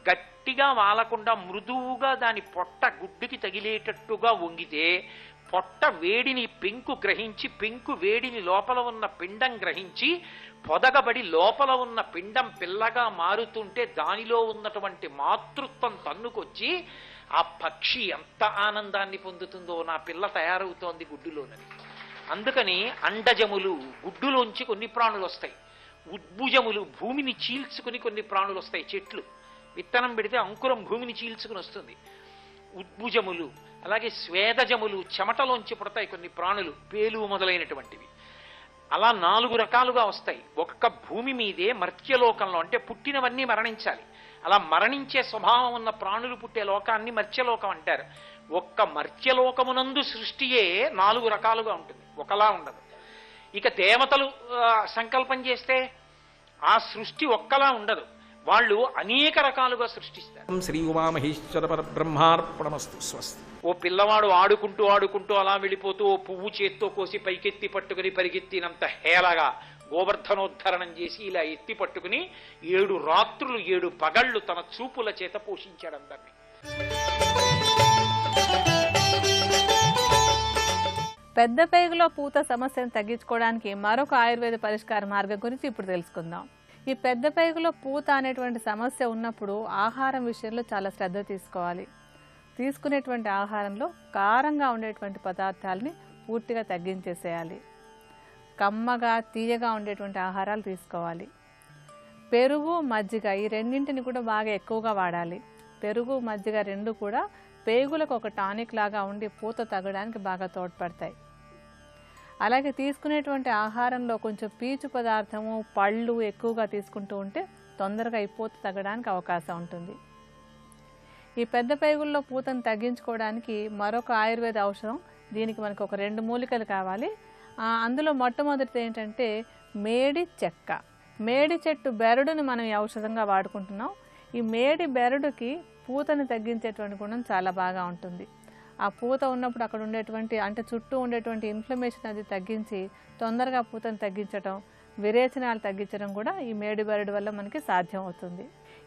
గట్టిగా వాలకుండా మృదువుగా దాని పొట్ట గుడ్డుకి తగిలేటట్టుగా వంగితే పొట్ట వేడిని పెంకు గ్రహించి, పెంకు వేడిని లోపల ఉన్న పిండం గ్రహించి పొదగబడి లోపల ఉన్న పిండం పిల్లగా మారుతుంటే దానిలో ఉన్నటువంటి మాతృత్వం తన్నుకొచ్చి ఆ పక్షి ఎంత ఆనందాన్ని పొందుతుందో, నా పిల్ల తయారవుతోంది గుడ్డులోనని. అందుకని అండజములు గుడ్డులోంచి కొన్ని ప్రాణులు వస్తాయి, ఉద్భుజములు భూమిని చీల్చుకుని కొన్ని ప్రాణులు వస్తాయి. చెట్లు విత్తనం పెడితే అంకురం భూమిని చీల్చుకుని వస్తుంది. ఉద్భుజములు, అలాగే స్వేదజములు చెమటలోంచి పుడతాయి కొన్ని ప్రాణులు, పేలు మొదలైనటువంటివి. అలా 4 రకాలుగా వస్తాయి. ఒక్క భూమి మీదే మర్త్యలోకంలో, అంటే పుట్టినవన్నీ మరణించాలి, అలా మరణించే స్వభావం ఉన్న ప్రాణులు పుట్టే లోకాన్ని మర్త్యలోకం అంటారు. ఒక్క మర్త్యలోకమునందు సృష్టియే 4 రకాలుగా ఉంటుంది, ఒకలా ఉండదు. ఇక దేవతలు సంకల్పం చేస్తే ఆ సృష్టి ఒక్కలా ఉండదు, వాళ్ళు అనేక రకాలుగా సృష్టిస్తారు. శ్రీ ఉమామహేశ్వర పరబ్రహ్మార్పణమస్తు. స్వస్తి. ఓ పిల్లవాడు ఆడుకుంటూ ఆడుకుంటూ అలా వెళ్ళిపోతూ ఓ పువ్వు చేత్తో కోసి పైకెత్తి పట్టుకుని పరిగెత్తినంత హేళగా గోవర్ధనోద్ధరణం చేసి ఇలా ఎత్తి పట్టుకుని 7 రాత్రులు 7 పగళ్ళు తన చూపుల చేత పోషించాడు అందరినీ. పెద్ద పేగులో పూత సమస్యను తగ్గించుకోవడానికి మరొక ఆయుర్వేద పరిష్కార మార్గం గురించి ఇప్పుడు తెలుసుకుందాం. ఈ పెద్ద పేగులో పూత అనేటువంటి సమస్య ఉన్నప్పుడు ఆహారం విషయంలో చాలా శ్రద్ధ తీసుకోవాలి. తీసుకునేటువంటి ఆహారంలో కారంగా ఉండేటువంటి పదార్థాలని పూర్తిగా తగ్గించేసేయాలి. కమ్మగా తీయగా ఉండేటువంటి ఆహారాలు తీసుకోవాలి. పెరుగు మజ్జిగ ఈ రెండింటిని కూడా బాగా ఎక్కువగా వాడాలి. పెరుగు మజ్జిగ రెండు కూడా పేగులకు ఒక టానిక్ లాగా ఉండి పూత తగ్గడానికి బాగా తోడ్పడతాయి. అలాగే తీసుకునేటువంటి ఆహారంలో కొంచెం పీచు పదార్థము పళ్ళు ఎక్కువగా తీసుకుంటూ ఉంటే తొందరగా ఈ పూత తగ్గడానికి అవకాశం ఉంటుంది. ఈ పెద్ద పేగుల్లో పూతను తగ్గించుకోవడానికి మరొక ఆయుర్వేద ఔషధం, దీనికి మనకు ఒక 2 మూలికలు కావాలి. అందులో మొట్టమొదటిది ఏంటంటే మేడి చెక్క. మేడి చెట్టు బెరడుని మనం ఈ ఔషధంగా వాడుకుంటున్నాం. ఈ మేడి బెరడుకి పూతను తగ్గించేటువంటి గుణం చాలా బాగా ఉంటుంది. ఆ పూత ఉన్నప్పుడు అక్కడ ఉండేటువంటి అంటే చుట్టూ ఉండేటువంటి ఇన్ఫ్లమేషన్ అది తగ్గించి తొందరగా పూతను తగ్గించడం, విరేచనాలు తగ్గించడం కూడా ఈ మేడి బెరడు వల్ల మనకి సాధ్యం అవుతుంది.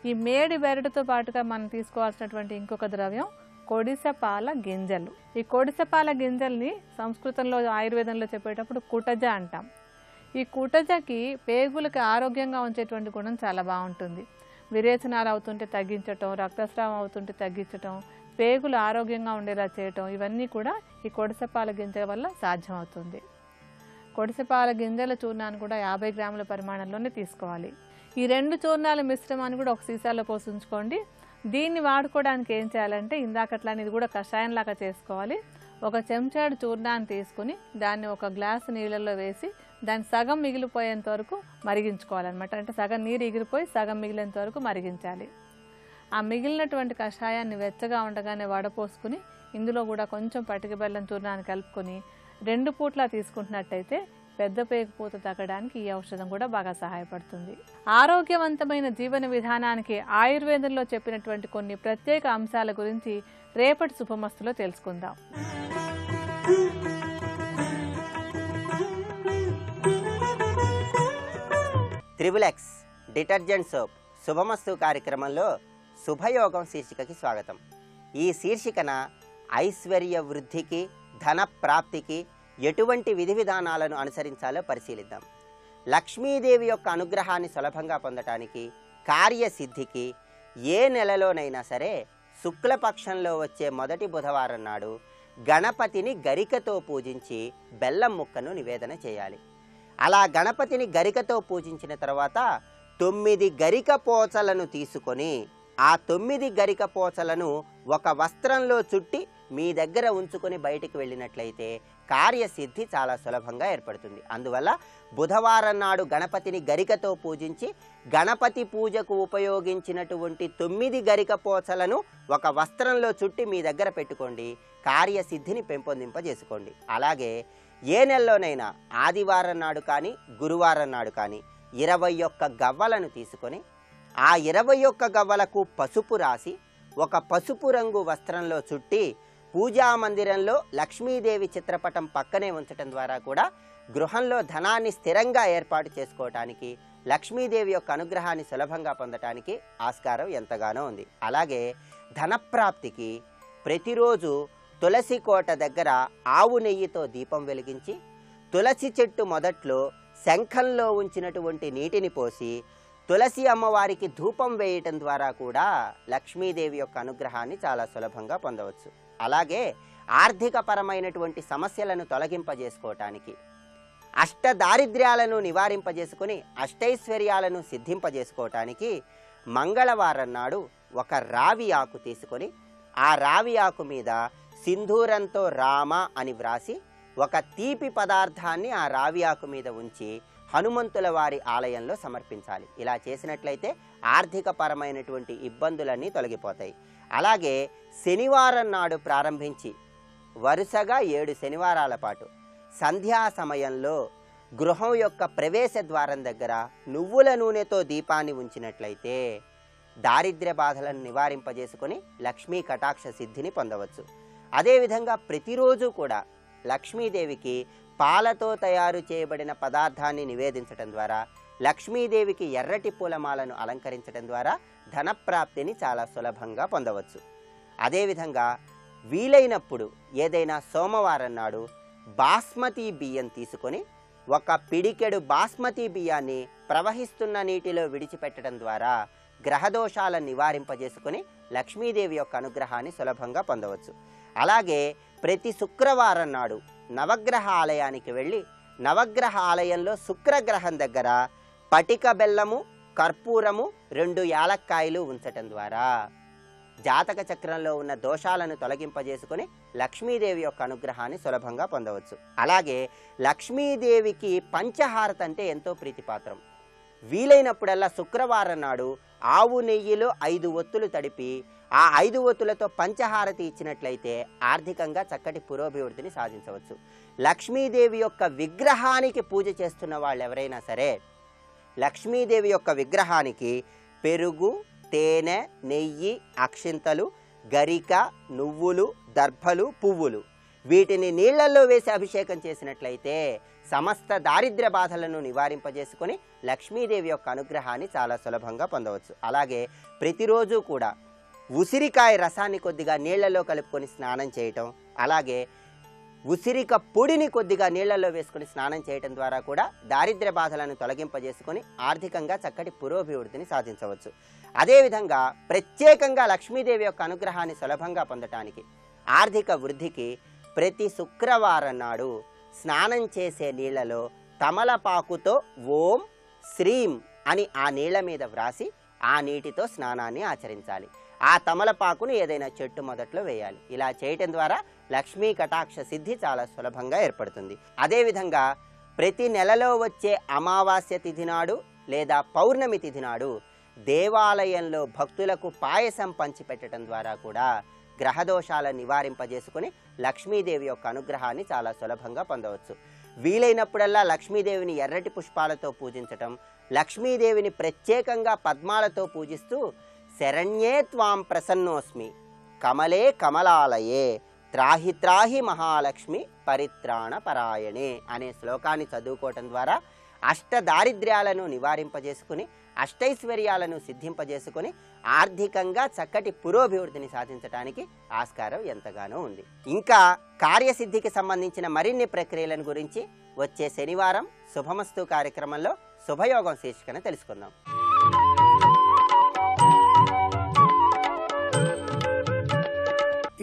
ఈ మేడి బెరడుతో పాటుగా మనం తీసుకోవాల్సినటువంటి ఇంకొక ద్రవ్యం కొడిసెపాల గింజలు. ఈ కొడిసెపాల గింజల్ని సంస్కృతంలో ఆయుర్వేదంలో చెప్పేటప్పుడు కుటజ అంటాం. ఈ కుటజకి పేగులకు ఆరోగ్యంగా ఉంచేటువంటి గుణం చాలా బాగుంటుంది. విరేచనాలు అవుతుంటే తగ్గించటం, రక్తస్రావం అవుతుంటే తగ్గించటం, పేగులు ఆరోగ్యంగా ఉండేలా చేయటం, ఇవన్నీ కూడా ఈ కొడిసెపాల గింజల వల్ల సాధ్యమవుతుంది. కొడిసెపాల గింజల చూర్ణాన్ని కూడా 50 గ్రాముల పరిమాణంలోనే తీసుకోవాలి. ఈ 2 చూర్ణాల మిశ్రమాన్ని కూడా ఒక సీసాలో పోసి ఉంచుకోండి. దీన్ని వాడుకోవడానికి ఏం చేయాలంటే ఇందాకట్లానే ఇది కూడా కషాయంలాగా చేసుకోవాలి. ఒక చెంచాడు చూర్ణాన్ని తీసుకుని దాన్ని ఒక గ్లాసు నీళ్ళల్లో వేసి దాన్ని సగం మిగిలిపోయేంత వరకు మరిగించుకోవాలన్నమాట. అంటే సగం నీరు ఎగిరిపోయి సగం మిగిలేంత వరకు మరిగించాలి. ఆ మిగిలినటువంటి కషాయాన్ని వెచ్చగా ఉండగానే వడపోసుకుని ఇందులో కూడా కొంచెం పటిక బెల్లం చూర్ణాన్ని కలుపుకొని 2 పూట్లా తీసుకుంటున్నట్టయితే పెద్ద పేగు పూత తగ్గడానికి ఈ ఔషధం కూడా బాగా సహాయపడుతుంది. ఆరోగ్యవంతమైన జీవన విధానానికి ఆయుర్వేదంలో చెప్పినటువంటి కొన్ని ప్రత్యేక అంశాల గురించి రేపటి శుభమస్తులో తెలుసుకుందాం. త్రిబులెక్స్ డిటర్జెంట్ సోప్ శుభమస్తు కార్యక్రమంలో శుభయోగం శీర్షికకి స్వాగతం. ఈ శీర్షికన ఐశ్వర్య వృద్ధికి, ధన ప్రాప్తికి ఎటువంటి విధి విధానాలను అనుసరించాలో పరిశీలిద్దాం. లక్ష్మీదేవి యొక్క అనుగ్రహాన్ని సులభంగా పొందటానికి, కార్యసిద్ధికి ఏ నెలలోనైనా సరే శుక్లపక్షంలో వచ్చే మొదటి బుధవారం నాడు గణపతిని గరికతో పూజించి బెల్లం ముక్కను నివేదన చేయాలి. అలా గణపతిని గరికతో పూజించిన తర్వాత 9 గరిక పోచలను తీసుకొని ఆ 9 గరిక పోచలను ఒక వస్త్రంలో చుట్టి మీ దగ్గర ఉంచుకొని బయటికి వెళ్ళినట్లయితే కార్యసిద్ధి చాలా సులభంగా ఏర్పడుతుంది. అందువల్ల బుధవారం నాడు గణపతిని గరికతో పూజించి గణపతి పూజకు ఉపయోగించినటువంటి 9 గరిక పోచలను ఒక వస్త్రంలో చుట్టి మీ దగ్గర పెట్టుకోండి. కార్యసిద్ధిని పెంపొందింపజేసుకోండి. అలాగే ఏ నెలలోనైనా ఆదివారం నాడు కానీ గురువారం నాడు కానీ 21 గవ్వలను తీసుకొని ఆ 21 గవ్వలకు పసుపు రాసి ఒక పసుపు రంగు వస్త్రంలో చుట్టి పూజా మందిరంలో లక్ష్మీదేవి చిత్రపటం పక్కనే ఉంచటం ద్వారా కూడా గృహంలో ధనాన్ని స్థిరంగా ఏర్పాటు చేసుకోవటానికి, లక్ష్మీదేవి యొక్క అనుగ్రహాన్ని సులభంగా పొందటానికి ఆస్కారం ఎంతగానో ఉంది. అలాగే ధనప్రాప్తికి ప్రతిరోజు తులసి కోట దగ్గర ఆవు నెయ్యితో దీపం వెలిగించి తులసి చెట్టు మొదట్లో శంఖంలో ఉంచినటువంటి నీటిని పోసి తులసి అమ్మవారికి ధూపం వేయటం ద్వారా కూడా లక్ష్మీదేవి యొక్క అనుగ్రహాన్ని చాలా సులభంగా పొందవచ్చు. అలాగే ఆర్థికపరమైనటువంటి సమస్యలను తొలగింపజేసుకోవటానికి, అష్టదారిద్ర్యాలను నివారింపజేసుకుని అష్టైశ్వర్యాలను సిద్ధింపజేసుకోవటానికి మంగళవారం నాడు ఒక రావి ఆకు తీసుకొని ఆ రావి ఆకు మీద సింధూరంతో రామ అని వ్రాసి ఒక తీపి పదార్థాన్ని ఆ రావి ఆకు మీద ఉంచి హనుమంతుల వారి ఆలయంలో సమర్పించాలి. ఇలా చేసినట్లయితే ఆర్థికపరమైనటువంటి ఇబ్బందులన్నీ తొలగిపోతాయి. అలాగే శనివారం నాడు ప్రారంభించి వరుసగా 7 శనివారాల పాటు సంధ్యా సమయంలో గృహం యొక్క ప్రవేశ ద్వారం దగ్గర నువ్వుల నూనెతో దీపాన్ని ఉంచినట్లయితే దారిద్ర్య బాధలను నివారింపజేసుకొని లక్ష్మీ కటాక్ష సిద్ధిని పొందవచ్చు. అదేవిధంగా ప్రతిరోజు కూడా లక్ష్మీదేవికి పాలతో తయారు చేయబడిన పదార్థాన్ని నివేదించడం ద్వారా, లక్ష్మీదేవికి ఎర్రటి పూలమాలను అలంకరించడం ద్వారా ధనప్రాప్తిని చాలా సులభంగా పొందవచ్చు. అదేవిధంగా వీలైనప్పుడు ఏదైనా సోమవారం నాడు బాస్మతి బియ్యం తీసుకొని ఒక పిడికెడు బాస్మతి బియ్యాన్ని ప్రవహిస్తున్న నీటిలో విడిచిపెట్టడం ద్వారా గ్రహదోషాలను నివారింపజేసుకొని లక్ష్మీదేవి యొక్క అనుగ్రహాన్ని సులభంగా పొందవచ్చు. అలాగే ప్రతి శుక్రవారం నాడు నవగ్రహ ఆలయానికి వెళ్ళి నవగ్రహ ఆలయంలో శుక్రగ్రహం దగ్గర పటిక బెల్లము, కర్పూరము, 2 యాలక్కాయలు ఉంచటం ద్వారా జాతక చక్రంలో ఉన్న దోషాలను తొలగింపజేసుకొని లక్ష్మీదేవి యొక్క అనుగ్రహాన్ని సులభంగా పొందవచ్చు. అలాగే లక్ష్మీదేవికి పంచహారత అంటే ఎంతో ప్రీతిపాత్రం. వీలైనప్పుడల్లా శుక్రవారం నాడు ఆవు నెయ్యిలో 5 ఒత్తులు తడిపి ఆ 5 ఒత్తులతో పంచహారతి ఇచ్చినట్లయితే ఆర్థికంగా చక్కటి పురోభివృద్ధిని సాధించవచ్చు. లక్ష్మీదేవి యొక్క విగ్రహానికి పూజ చేస్తున్న వాళ్ళు ఎవరైనా సరే లక్ష్మీదేవి యొక్క విగ్రహానికి పెరుగు, తేనె, నెయ్యి, అక్షింతలు, గరిక, నువ్వులు, దర్భలు, పువ్వులు వీటిని నీళ్లలో వేసి అభిషేకం చేసినట్లయితే సమస్త దారిద్ర్య బాధలను నివారింపజేసుకొని లక్ష్మీదేవి యొక్క అనుగ్రహాన్ని చాలా సులభంగా పొందవచ్చు. అలాగే ప్రతిరోజు కూడా ఉసిరికాయ రసాన్ని కొద్దిగా నీళ్లలో కలుపుకొని స్నానం చేయటం, అలాగే ఉసిరిక పొడిని కొద్దిగా నీళ్లలో వేసుకొని స్నానం చేయటం ద్వారా కూడా దారిద్ర్య బాధలను తొలగింపజేసుకొని ఆర్థికంగా చక్కటి పురోభివృద్ధిని సాధించవచ్చు. అదేవిధంగా ప్రత్యేకంగా లక్ష్మీదేవి యొక్క అనుగ్రహాన్ని సులభంగా పొందటానికి ఆర్థిక వృద్ధికి ప్రతి శుక్రవారం నాడు స్నానం చేసే నీళ్లలో తమలపాకుతో ఓం శ్రీం అని ఆ నీళ్ల మీద వ్రాసి ఆ నీటితో స్నానాన్ని ఆచరించాలి. ఆ తమలపాకును ఏదైనా చెట్టు మొదట్లో వేయాలి. ఇలా చేయటం ద్వారా లక్ష్మీ కటాక్ష సిద్ధి చాలా సులభంగా ఏర్పడుతుంది. అదేవిధంగా ప్రతి నెలలో వచ్చే అమావాస్య తిథి నాడు లేదా పౌర్ణమి తిథి నాడు దేవాలయంలో భక్తులకు పాయసం పంచిపెట్టడం ద్వారా కూడా గ్రహదోషాలను నివారింపజేసుకుని లక్ష్మీదేవి యొక్క అనుగ్రహాన్ని చాలా సులభంగా పొందవచ్చు. వీలైనప్పుడల్లా లక్ష్మీదేవిని ఎర్రటి పుష్పాలతో పూజించటం, లక్ష్మీదేవిని ప్రత్యేకంగా పద్మాలతో పూజిస్తూ శరణ్యే త్వాం ప్రసన్నోస్మి కమలే కమలాలయే త్రాహి త్రాహి మహాలక్ష్మి పరిత్రాణ పరాయణే అనే శ్లోకాన్ని చదువుకోవటం ద్వారా అష్టదారిద్ర్యాలను నివారింపజేసుకుని అష్టైశ్వర్యాలను సిద్ధింపజేసుకొని ఆర్థికంగా చక్కటి పురోభివృద్ధిని సాధించడానికి ఆస్కారం ఎంతగానో ఉంది. ఇంకా కార్యసిద్ధికి సంబంధించిన మరిన్ని ప్రక్రియలను గురించి వచ్చే శనివారం శుభమస్తు కార్యక్రమంలో శుభయోగం శీర్షికన తెలుసుకుందాం.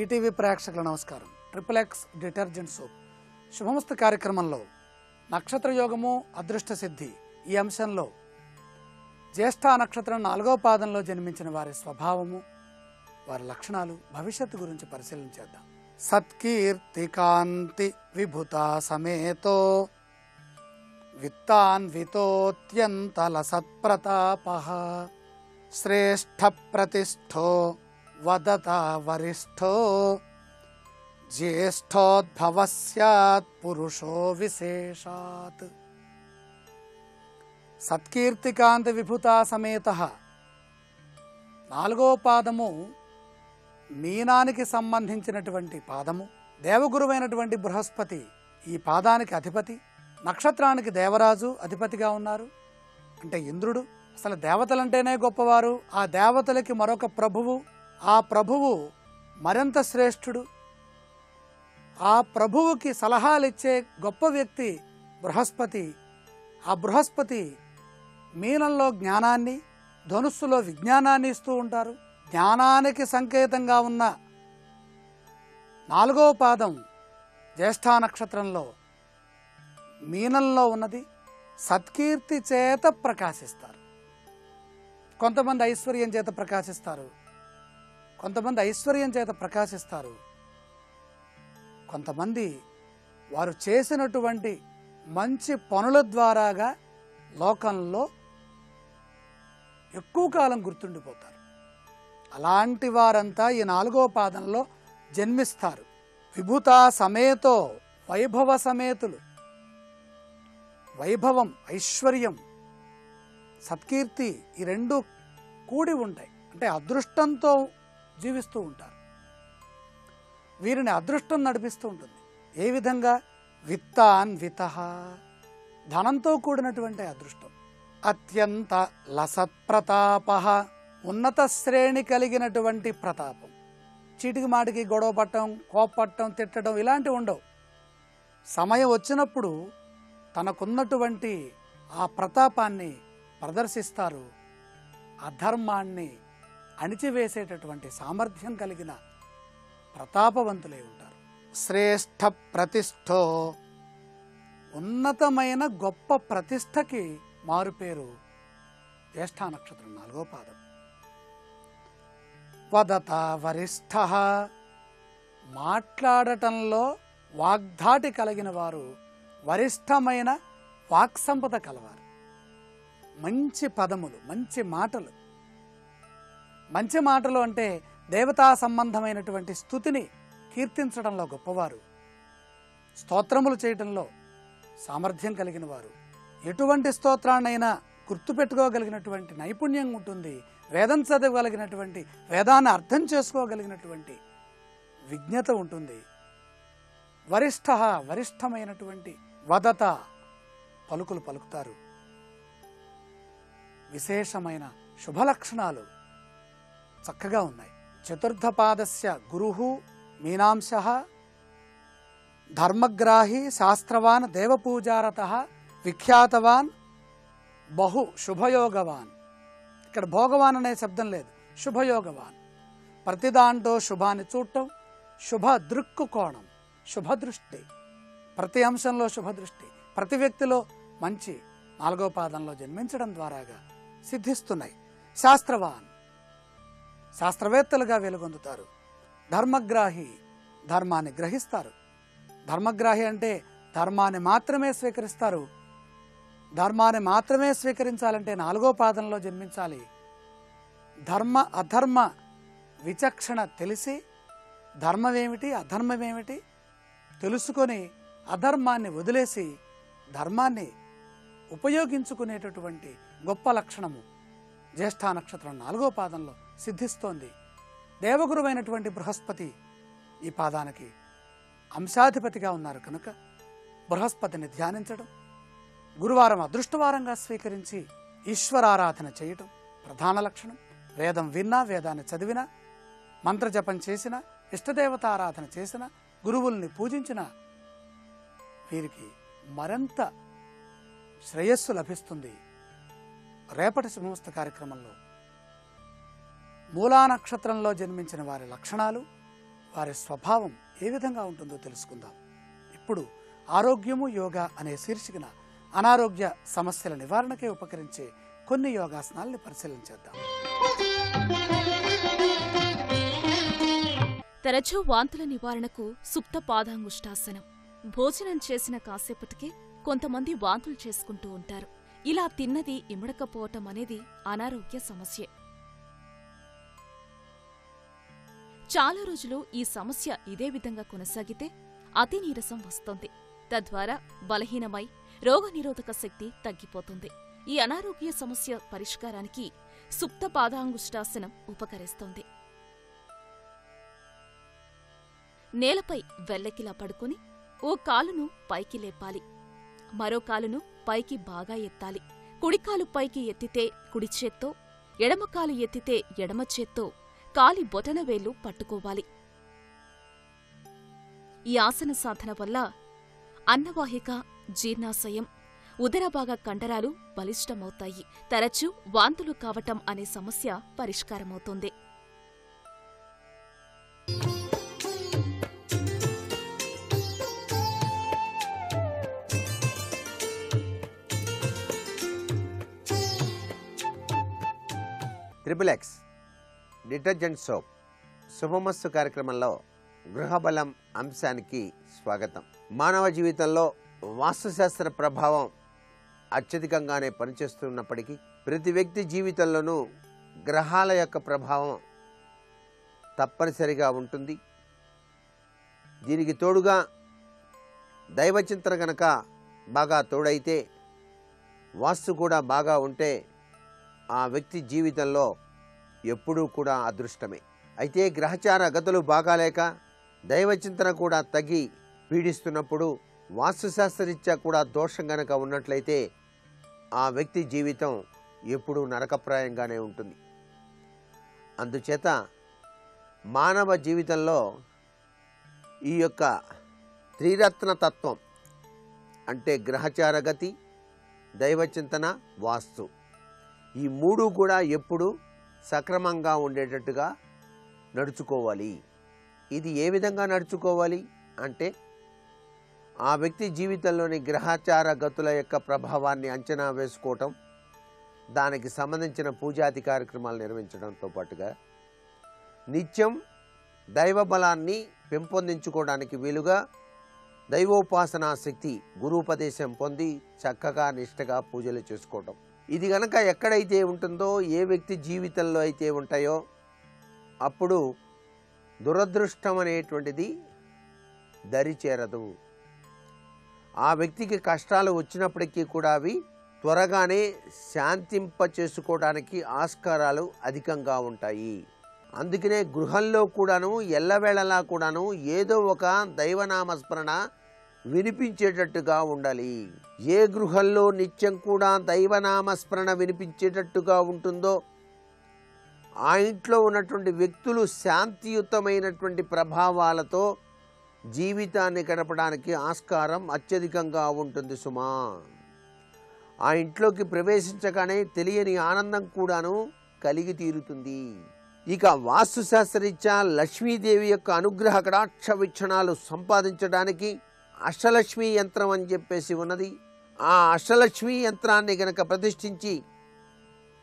ఈటీవీ ప్రేక్షకుల నమస్కారం. XXX డిటర్జెంట్ సోప్ శుభమస్తు కార్యక్రమంలో నక్షత్ర యోగము అదృష్ట సిద్ధి ఈ అంశంలో జ్యేష్ఠ నక్షత్రం 4వ పాదంలో జన్మించిన వారి స్వభావము, వారి లక్షణాలు, భవిష్యత్తు గురించి పరిశీలన చేద్దాం. సత్కీర్తికాంతి విభుత సమేతో విత్తాన్వితోత్యంతల సత్ప్రతాపః శ్రేష్ఠ ప్రతిష్ఠో వదత వరిష్ఠో జ్యేష్ఠోద్భవస్యాత్ పురుషో విశేషాత్. సత్కీర్తికాంతి విభుత సమేత 4వ పాదము మీనానికి సంబంధించినటువంటి పాదము. దేవగురువైనటువంటి బృహస్పతి ఈ పాదానికి అధిపతి, నక్షత్రానికి దేవరాజు అధిపతిగా ఉన్నారు. అంటే ఇంద్రుడు. అసలు దేవతలంటేనే గొప్పవారు. ఆ దేవతలకి మరొక ప్రభువు, ఆ ప్రభువు మరింత శ్రేష్ఠుడు. ఆ ప్రభువుకి సలహాలు ఇచ్చే గొప్ప వ్యక్తి బృహస్పతి. ఆ బృహస్పతి మీనంలో జ్ఞానాన్ని, ధనుస్సులో విజ్ఞానాన్ని ఇస్తూ ఉంటారు. జ్ఞానానికి సంకేతంగా ఉన్న 4వ పాదం జ్యేష్ఠ నక్షత్రంలో మీనంలో ఉన్నది. సత్కీర్తి చేత ప్రకాశిస్తారు. కొంతమంది ఐశ్వర్యం చేత ప్రకాశిస్తారు, కొంతమంది వారు చేసినటువంటి మంచి పనుల ద్వారాగా లోకంలో ఎక్కువ కాలం గుర్తుండిపోతారు. అలాంటి వారంతా ఈ 4వ పాదంలో జన్మిస్తారు. విభూత సమేతో వైభవ సమేతులు. వైభవం, ఐశ్వర్యం, సత్కీర్తి ఈ రెండు కూడి ఉంటాయి. అంటే అదృష్టంతో జీవిస్తూ ఉంటారు. వీరిని అదృష్టం నడిపిస్తూ ఉంటుంది. ఏ విధంగా? విత్తాన్వితః, ధనంతో కూడినటువంటి అదృష్టం. అత్యంత లసత్ప్రతాపః, ఉన్నత శ్రేణి కలిగినటువంటి ప్రతాపం. చీటికి మాటికి గొడవ పట్టడం, కోపపట్టడం, తిట్టడం ఇలాంటివి ఉండవు. సమయం వచ్చినప్పుడు తనకున్నటువంటి ఆ ప్రతాపాన్ని ప్రదర్శిస్తారు. అధర్మాన్ని అణిచివేసేటటువంటి సామర్థ్యం కలిగిన ప్రతాపవంతులై ఉంటారు. శ్రేష్ఠ ప్రతిష్ఠో, ఉన్నతమైన గొప్ప ప్రతిష్టకి మారుపేరు జ్యేష్ఠ నక్షత్రం 4వ పాదం. వదత వరిష్ఠ, మాట్లాడటంలో వాగ్ధాటి కలిగిన వారు, వరిష్టమైన వాక్సంపద కలవారు. మంచి పదములు, మంచి మాటలు. మంచి మాటలు అంటే దేవతా సంబంధమైనటువంటి స్తుతిని కీర్తించడంలో గొప్పవారు, స్తోత్రములు చేయటంలో సామర్థ్యం కలిగిన వారు, ఎటువంటి స్తోత్రాన్నైనా గుర్తుపెట్టుకోగలిగినటువంటి నైపుణ్యం ఉంటుంది, వేదం చదవగలిగినటువంటి, వేదాన్ని అర్థం చేసుకోగలిగినటువంటి విజ్ఞత ఉంటుంది. వరిష్ఠ, వరిష్టమైనటువంటి వదత, పలుకులు పలుకుతారు. విశేషమైన శుభలక్షణాలు చక్కగా ఉన్నాయి. చతుర్థ పాదస్య గురుః మీనాంశః, ధర్మగ్రాహి శాస్త్రవాన్ దేవపూజారతః విఖ్యాతవాన్ బహు శుభయోగవాన్. ఇక్కడ భోగవాన్ అనే శబ్దం లేదు, శుభయోగవాన్. ప్రతి దాంట్లో శుభాన్ని చూడటం, శుభ దృక్కు కోణం, శుభదృష్టి, ప్రతి అంశంలో శుభదృష్టి, ప్రతి వ్యక్తిలో మంచి 4వ పాదంలో జన్మించడం ద్వారాగా సిద్ధిస్తున్నాయి. శాస్త్రవాన్, శాస్త్రవేత్తలుగా వెలుగొందుతారు. ధర్మగ్రాహి, ధర్మాన్ని గ్రహిస్తారు. ధర్మగ్రాహి అంటే ధర్మాన్ని మాత్రమే స్వీకరిస్తారు. ధర్మాన్ని మాత్రమే స్వీకరించాలంటే 4వ పాదంలో జన్మించాలి. ధర్మ అధర్మ విచక్షణ తెలిసి ధర్మమేమిటి అధర్మమేమిటి తెలుసుకొని అధర్మాన్ని వదిలేసి ధర్మాన్ని ఉపయోగించుకునేటటువంటి గొప్ప లక్షణము జ్యేష్ఠ నక్షత్రం 4వ పాదంలో సిద్ధిస్తోంది. దేవగురువైనటువంటి బృహస్పతి ఈ పాదానికి అంశాధిపతిగా ఉన్నారు కనుక బృహస్పతిని ధ్యానించడం, గురువారం అదృష్టవారంగా స్వీకరించి ఈశ్వరారాధన చేయటం ప్రధాన లక్షణం. వేదం విన్నా, వేదాన్ని చదివినా, మంత్రజపం చేసిన, ఇష్టదేవతారాధన చేసిన, గురువుల్ని పూజించిన వీరికి మరింత శ్రేయస్సు లభిస్తుంది. రేపటి శుభమస్తు కార్యక్రమంలో మూలా నక్షత్రంలో జన్మించిన వారి లక్షణాలు, వారి స్వభావం ఏ విధంగా ఉంటుందో తెలుసుకుందాం. ఇప్పుడు ఆరోగ్యము యోగా అనే శీర్షికన అనారోగ్య సమస్యల నివారణకే ఉపకరించే కొన్ని యోగాసనాలని పరిశీలించేద్దాం. తరచూ వాంతుల నివారణకు సుప్త పాదాంగుష్టాసనం. భోజనం చేసిన కాసేపటికే కొంతమంది వాంతులు చేసుకుంటూ ఉంటారు. ఇలా తిన్నది ఇమడకపోవటం అనేది అనారోగ్య సమస్యే. చాలా రోజులు ఈ సమస్య ఇదే విధంగా కొనసాగితే అతి నీరసం వస్తుంది. తద్వారా బలహీనమై రోగనిరోధక శక్తి తగ్గిపోతుంది. ఈ అనారోగ్య సమస్య పరిష్కారానికి సుప్త పాదాంగుష్టాసనం ఉపకరిస్తోంది. నేలపై వెల్లకిలా పడుకుని ఓ కాలును పైకి లేపాలి, మరో కాలును పైకి బాగా ఎత్తాలి. కుడికాలు పైకి ఎత్తితే కుడి చేత్తో, ఎడమకాలు ఎత్తితే ఎడమ చేత్తో కాలి బొటనవేళ్లు పట్టుకోవాలి. ఈ ఆసన సాధన వల్ల అన్నవాహిక, జీర్ణాశయం, ఉదరభాగ కండరాలు బలిష్టమవుతాయి. తరచూ వాంతులు కావటం అనే సమస్య పరిష్కారమవుతుంది. ట్రిపుల్ ఎక్స్ డిటర్జెంట్ సోప్ శుభమస్తు కార్యక్రమంలో గృహబలం అంశానికి స్వాగతం. మానవ జీవితంలో వాస్తుశాస్త్ర ప్రభావం అత్యధికంగానే పనిచేస్తున్నప్పటికీ ప్రతి వ్యక్తి జీవితంలోనూ గ్రహాల యొక్క ప్రభావం తప్పనిసరిగా ఉంటుంది. దీనికి తోడుగా దైవచింతన గనక బాగా తోడైతే, వాస్తు కూడా బాగా ఉంటే ఆ వ్యక్తి జీవితంలో ఎప్పుడూ కూడా అదృష్టమే. అయితే గ్రహచార గతులు బాగాలేక దైవచింతన కూడా తగ్గి పీడిస్తున్నప్పుడు, వాస్తుశాస్త్రరీత్యా కూడా దోషం గనక ఉన్నట్లయితే ఆ వ్యక్తి జీవితం ఎప్పుడూ నరకప్రాయంగానే ఉంటుంది. అందుచేత మానవ జీవితంలో ఈ యొక్క త్రిరత్న తత్వం అంటే గ్రహచార గతి, దైవచింతన, వాస్తు, ఈ మూడు కూడా ఎప్పుడు సక్రమంగా ఉండేటట్టుగా నడుచుకోవాలి. ఇది ఏ విధంగా నడుచుకోవాలి అంటే ఆ వ్యక్తి జీవితంలోని గ్రహచార గతుల యొక్క ప్రభావాన్ని అంచనా వేసుకోవటం, దానికి సంబంధించిన పూజాది కార్యక్రమాలు నిర్వహించడంతో పాటుగా నిత్యం దైవ బలాన్ని పెంపొందించుకోవడానికి వీలుగా దైవోపాసనా శక్తి, గురూపదేశం పొంది చక్కగా నిష్టగా పూజలు చేసుకోవటం. ఇది గనక ఎక్కడైతే ఉంటుందో, ఏ వ్యక్తి జీవితంలో అయితే ఉంటాయో అప్పుడు దురదృష్టం అనేటువంటిది దరి చేరదు. ఆ వ్యక్తికి కష్టాలు వచ్చినప్పటికీ కూడా అవి త్వరగానే శాంతింప చేసుకోవడానికి ఆస్కారాలు అధికంగా ఉంటాయి. అందుకనే గృహంలో కూడాను ఎల్లవేళలా కూడాను ఏదో ఒక దైవనామస్మరణ వినిపించేటట్టుగా ఉండాలి. ఏ గృహంలో నిత్యం కూడా దైవనామస్మరణ వినిపించేటట్టుగా ఉంటుందో ఆ ఇంట్లో ఉన్నటువంటి వ్యక్తులు శాంతియుతమైనటువంటి ప్రభావాలతో జీవితాన్ని గడపడానికి ఆస్కారం అత్యధికంగా ఉంటుంది సుమా. ఆ ఇంట్లోకి ప్రవేశించగానే తెలియని ఆనందం కూడాను కలిగి తీరుతుంది. ఇక వాస్తుశాస్త్రరీత్యా లక్ష్మీదేవి యొక్క అనుగ్రహ కటాక్ష వీక్షణాలు సంపాదించడానికి అష్టలక్ష్మీ యంత్రం అని చెప్పేసి ఉన్నది. ఆ అష్టలక్ష్మీ యంత్రాన్ని గనక ప్రతిష్ఠించి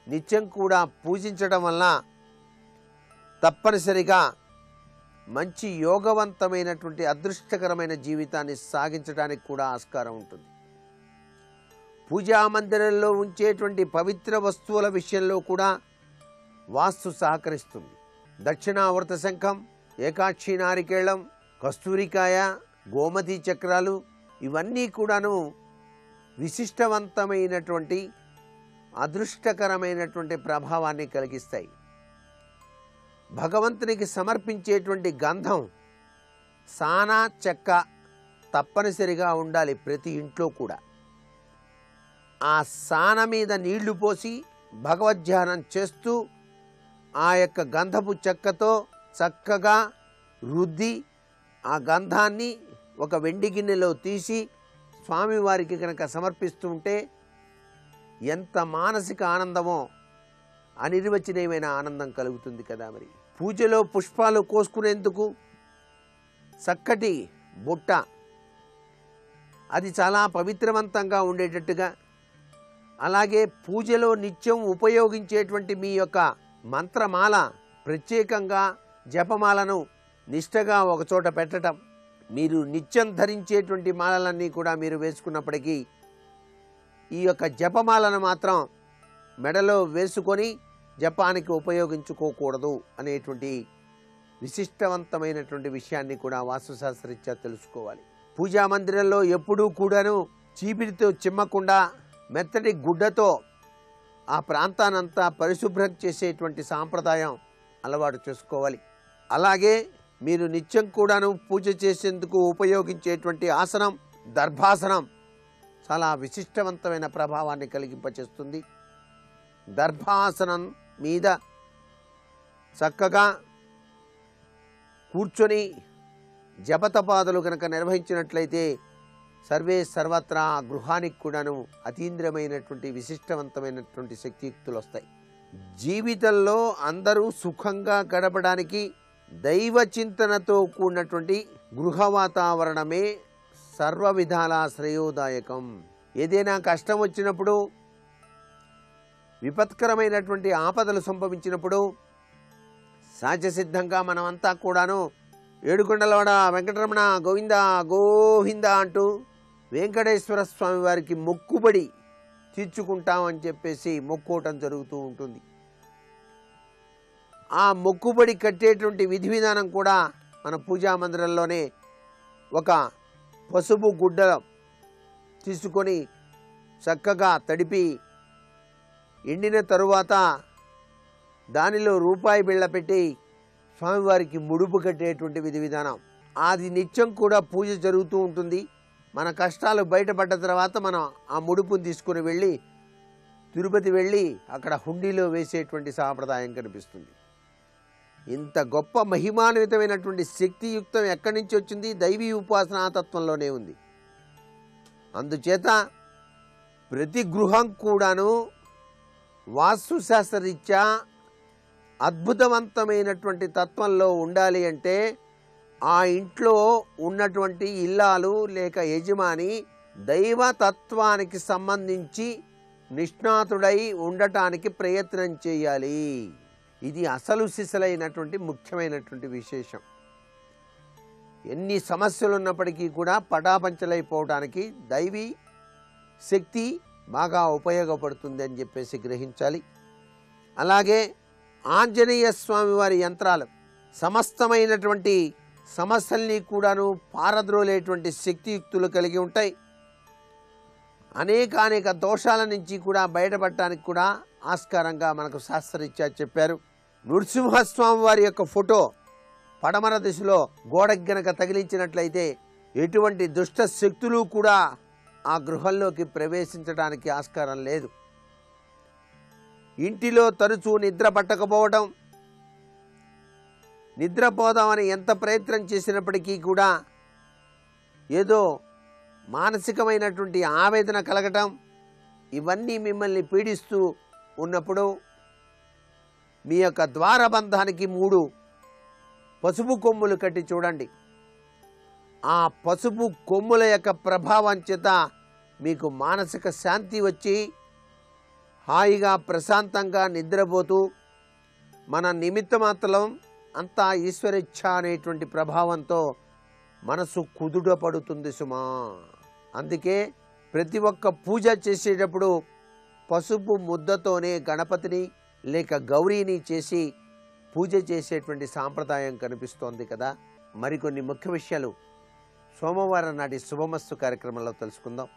నిత్యం కూడా పూజించడం వల్ల తప్పనిసరిగా మంచి యోగవంతమైనటువంటి అదృష్టకరమైన జీవితాన్ని సాగించడానికి కూడా ఆస్కారం ఉంటుంది. పూజా మందిరంలో ఉంచేటువంటి పవిత్ర వస్తువుల విషయంలో కూడా వాస్తు సహకరిస్తుంది. దక్షిణావర్త శంఖం, ఏకాక్షి నారికేళం, కస్తూరికాయ, గోమతి చక్రాలు ఇవన్నీ కూడాను విశిష్టవంతమైనటువంటి అదృష్టకరమైనటువంటి ప్రభావాన్ని కలిగిస్తాయి. భగవంతునికి సమర్పించేటువంటి గంధం సానా చెక్క తప్పనిసరిగా ఉండాలి ప్రతి ఇంట్లో కూడా. ఆ సాన మీద నీళ్లు పోసి భగవద్ధ్యానం చేస్తూ ఆ యొక్క గంధపు చెక్కతో చక్కగా రుద్ది ఆ గంధాన్ని ఒక వెండి గిన్నెలో తీసి స్వామివారికి కనుక సమర్పిస్తూ ఉంటే ఎంత మానసిక ఆనందమో, అనిర్వచనీయమైన ఆనందం కలుగుతుంది కదా. మరి పూజలో పుష్పాలు కోసుకునేందుకు చక్కటి బుట్ట, అది చాలా పవిత్రవంతంగా ఉండేటట్టుగా, అలాగే పూజలో నిత్యం ఉపయోగించేటువంటి మీ యొక్క మంత్రమాల, ప్రత్యేకంగా జపమాలను నిష్టగా ఒకచోట పెట్టడం, మీరు నిత్యం ధరించేటువంటి మాలలన్నీ కూడా మీరు వేసుకున్నప్పటికీ ఈ యొక్క జపమాలను మాత్రం మెడలో వేసుకొని జపానికి ఉపయోగించుకోకూడదు అనేటువంటి విశిష్టవంతమైనటువంటి విషయాన్ని కూడా వాస్తుశాస్త్రరీత్యా తెలుసుకోవాలి. పూజా మందిరంలో ఎప్పుడూ కూడాను చీపిరితో చిమ్మకుండా మెత్తటి గుడ్డతో ఆ ప్రాంతానంతా పరిశుభ్రం చేసేటువంటి సాంప్రదాయం అలవాటు చేసుకోవాలి. అలాగే మీరు నిత్యం కూడాను పూజ చేసేందుకు ఉపయోగించేటువంటి ఆసనం దర్భాసనం చాలా విశిష్టవంతమైన ప్రభావాన్ని కలిగింపచేస్తుంది. దర్భాసనం మీద చక్కగా కూర్చొని జపతపాదులు కనుక నిర్వహించినట్లయితే సర్వే సర్వత్రా గృహానికి కూడాను అతీంద్రమైనటువంటి విశిష్టవంతమైనటువంటి శక్తియుక్తులు వస్తాయి. జీవితంలో అందరూ సుఖంగా గడపడానికి దైవ చింతనతో కూడినటువంటి గృహ వాతావరణమే సర్వ విధాల శ్రేయోదాయకం. ఏదైనా కష్టం వచ్చినప్పుడు, విపత్కరమైనటువంటి ఆపదలు సంభవించినప్పుడు సహజసిద్ధంగా మనమంతా కూడాను ఏడుకొండలవాడ వెంకటరమణ గోవింద గోవింద అంటూ వెంకటేశ్వర స్వామి వారికి మొక్కుబడి తీర్చుకుంటామని చెప్పేసి మొక్కోవటం జరుగుతూ ఉంటుంది. ఆ మొక్కుబడి కట్టేటువంటి విధి విధానం కూడా మన పూజా మందిరంలోనే ఒక పసుపు గుడ్డ తీసుకొని చక్కగా తడిపి ఎండిన తరువాత దానిలో రూపాయి బిళ్ళ పెట్టి స్వామివారికి ముడుపు కట్టేటువంటి విధి విధానం, అది నిత్యం కూడా పూజ జరుగుతూ ఉంటుంది. మన కష్టాలు బయటపడ్డ తర్వాత మనం ఆ ముడుపుని తీసుకుని వెళ్ళి తిరుపతి వెళ్ళి అక్కడ హుండీలో వేసేటువంటి సాంప్రదాయం కనిపిస్తుంది. ఇంత గొప్ప మహిమాన్వితమైనటువంటి శక్తియుక్తం ఎక్కడి నుంచి వచ్చింది? దైవీ ఉపాసనాతత్వంలోనే ఉంది. అందుచేత ప్రతి గృహం కూడాను వాస్తుశాస్త్రరీత్యా అద్భుతవంతమైనటువంటి తత్వంలో ఉండాలి అంటే ఆ ఇంట్లో ఉన్నటువంటి ఇల్లాలు లేక యజమాని దైవతత్వానికి సంబంధించి నిష్ణాతుడై ఉండటానికి ప్రయత్నం చేయాలి. ఇది అసలు సిసలైనటువంటి ముఖ్యమైనటువంటి విశేషం. ఎన్ని సమస్యలు ఉన్నప్పటికీ కూడా పటాపంచలైపోవడానికి దైవీ శక్తి బాగా ఉపయోగపడుతుంది అని చెప్పేసి గ్రహించాలి. అలాగే ఆంజనేయ స్వామి వారి యంత్రాలు సమస్తమైనటువంటి సమస్యల్ని కూడాను పారద్రోలేటువంటి శక్తియుక్తులు కలిగి ఉంటాయి. అనేక దోషాల నుంచి కూడా బయటపడటానికి కూడా ఆస్కారంగా మనకు శాస్త్రరీత్యా చెప్పారు. నృసింహస్వామి వారి యొక్క ఫోటో పడమర దిశలో గోడకి గనక తగిలించినట్లయితే ఎటువంటి దుష్ట శక్తులు కూడా ఆ గృహంలోకి ప్రవేశించడానికి ఆస్కారం లేదు. ఇంటిలో తరచూ నిద్ర పట్టకపోవడం, నిద్రపోదామని ఎంత ప్రయత్నం చేసినప్పటికీ కూడా ఏదో మానసికమైనటువంటి ఆవేదన కలగటం, ఇవన్నీ మిమ్మల్ని పీడిస్తూ ఉన్నప్పుడు మీ యొక్క ద్వారబంధానికి 3 పసుపు కొమ్ములు కట్టి చూడండి. ఆ పసుపు కొమ్ముల యొక్క ప్రభావం చేత మీకు మానసిక శాంతి వచ్చి హాయిగా ప్రశాంతంగా నిద్రపోతూ మన నిమిత్తమాత్రం అంతా ఈశ్వరేచ్ఛ అనేటువంటి ప్రభావంతో మనసు కుదుటపడుతుంది సుమా. అందుకే ప్రతి ఒక్క పూజ చేసేటప్పుడు పసుపు ముద్దతోనే గణపతిని లేక గౌరీని చేసి పూజ చేసేటువంటి సాంప్రదాయం కనిపిస్తోంది కదా. మరికొన్ని ముఖ్య విషయాలు సోమవారం నాటి శుభమస్తు కార్యక్రమంలో తెలుసుకుందాం.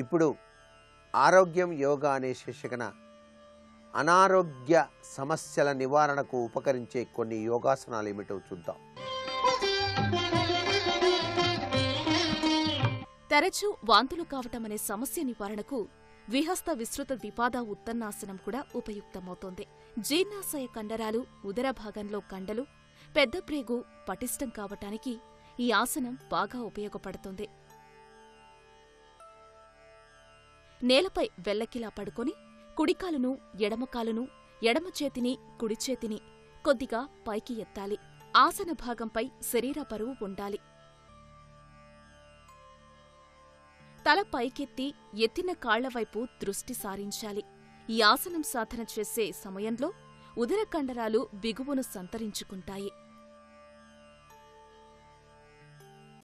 ఇప్పుడు ఆరోగ్యం యోగా అనే శీర్షికన అనారోగ్య సమస్యల నివారణకు ఉపకరించే కొన్ని యోగాసనాలు ఏమిటో చూద్దాం. తరచూ వాంతులు కావటం అనే సమస్య నివారణకు విహస్త విస్తృత ద్విపాద ఉత్తన్నాసనం కూడా ఉపయుక్తమవుతోంది. జీర్ణాశయ కండరాలు, ఉదర భాగంలో కండలు, పెద్ద ప్రేగు పటిష్టం కావటానికి ఈ ఆసనం బాగా ఉపయోగపడుతుంది. నేలపై వెల్లకిలా పడుకొని కుడికాలును, ఎడమకాలును, ఎడమ చేతిని, కుడి చేతిని కొద్దిగా పైకి ఎత్తాలి. ఆసన భాగంపై శరీర బరువు ఉండాలి. తల పైకెత్తి ఎత్తిన కాళ్లవైపు దృష్టి సారించాలి. ఈ ఆసనం సాధన చేసే సమయంలో ఉదర కండరాలు బిగువును సంతరించుకుంటాయి.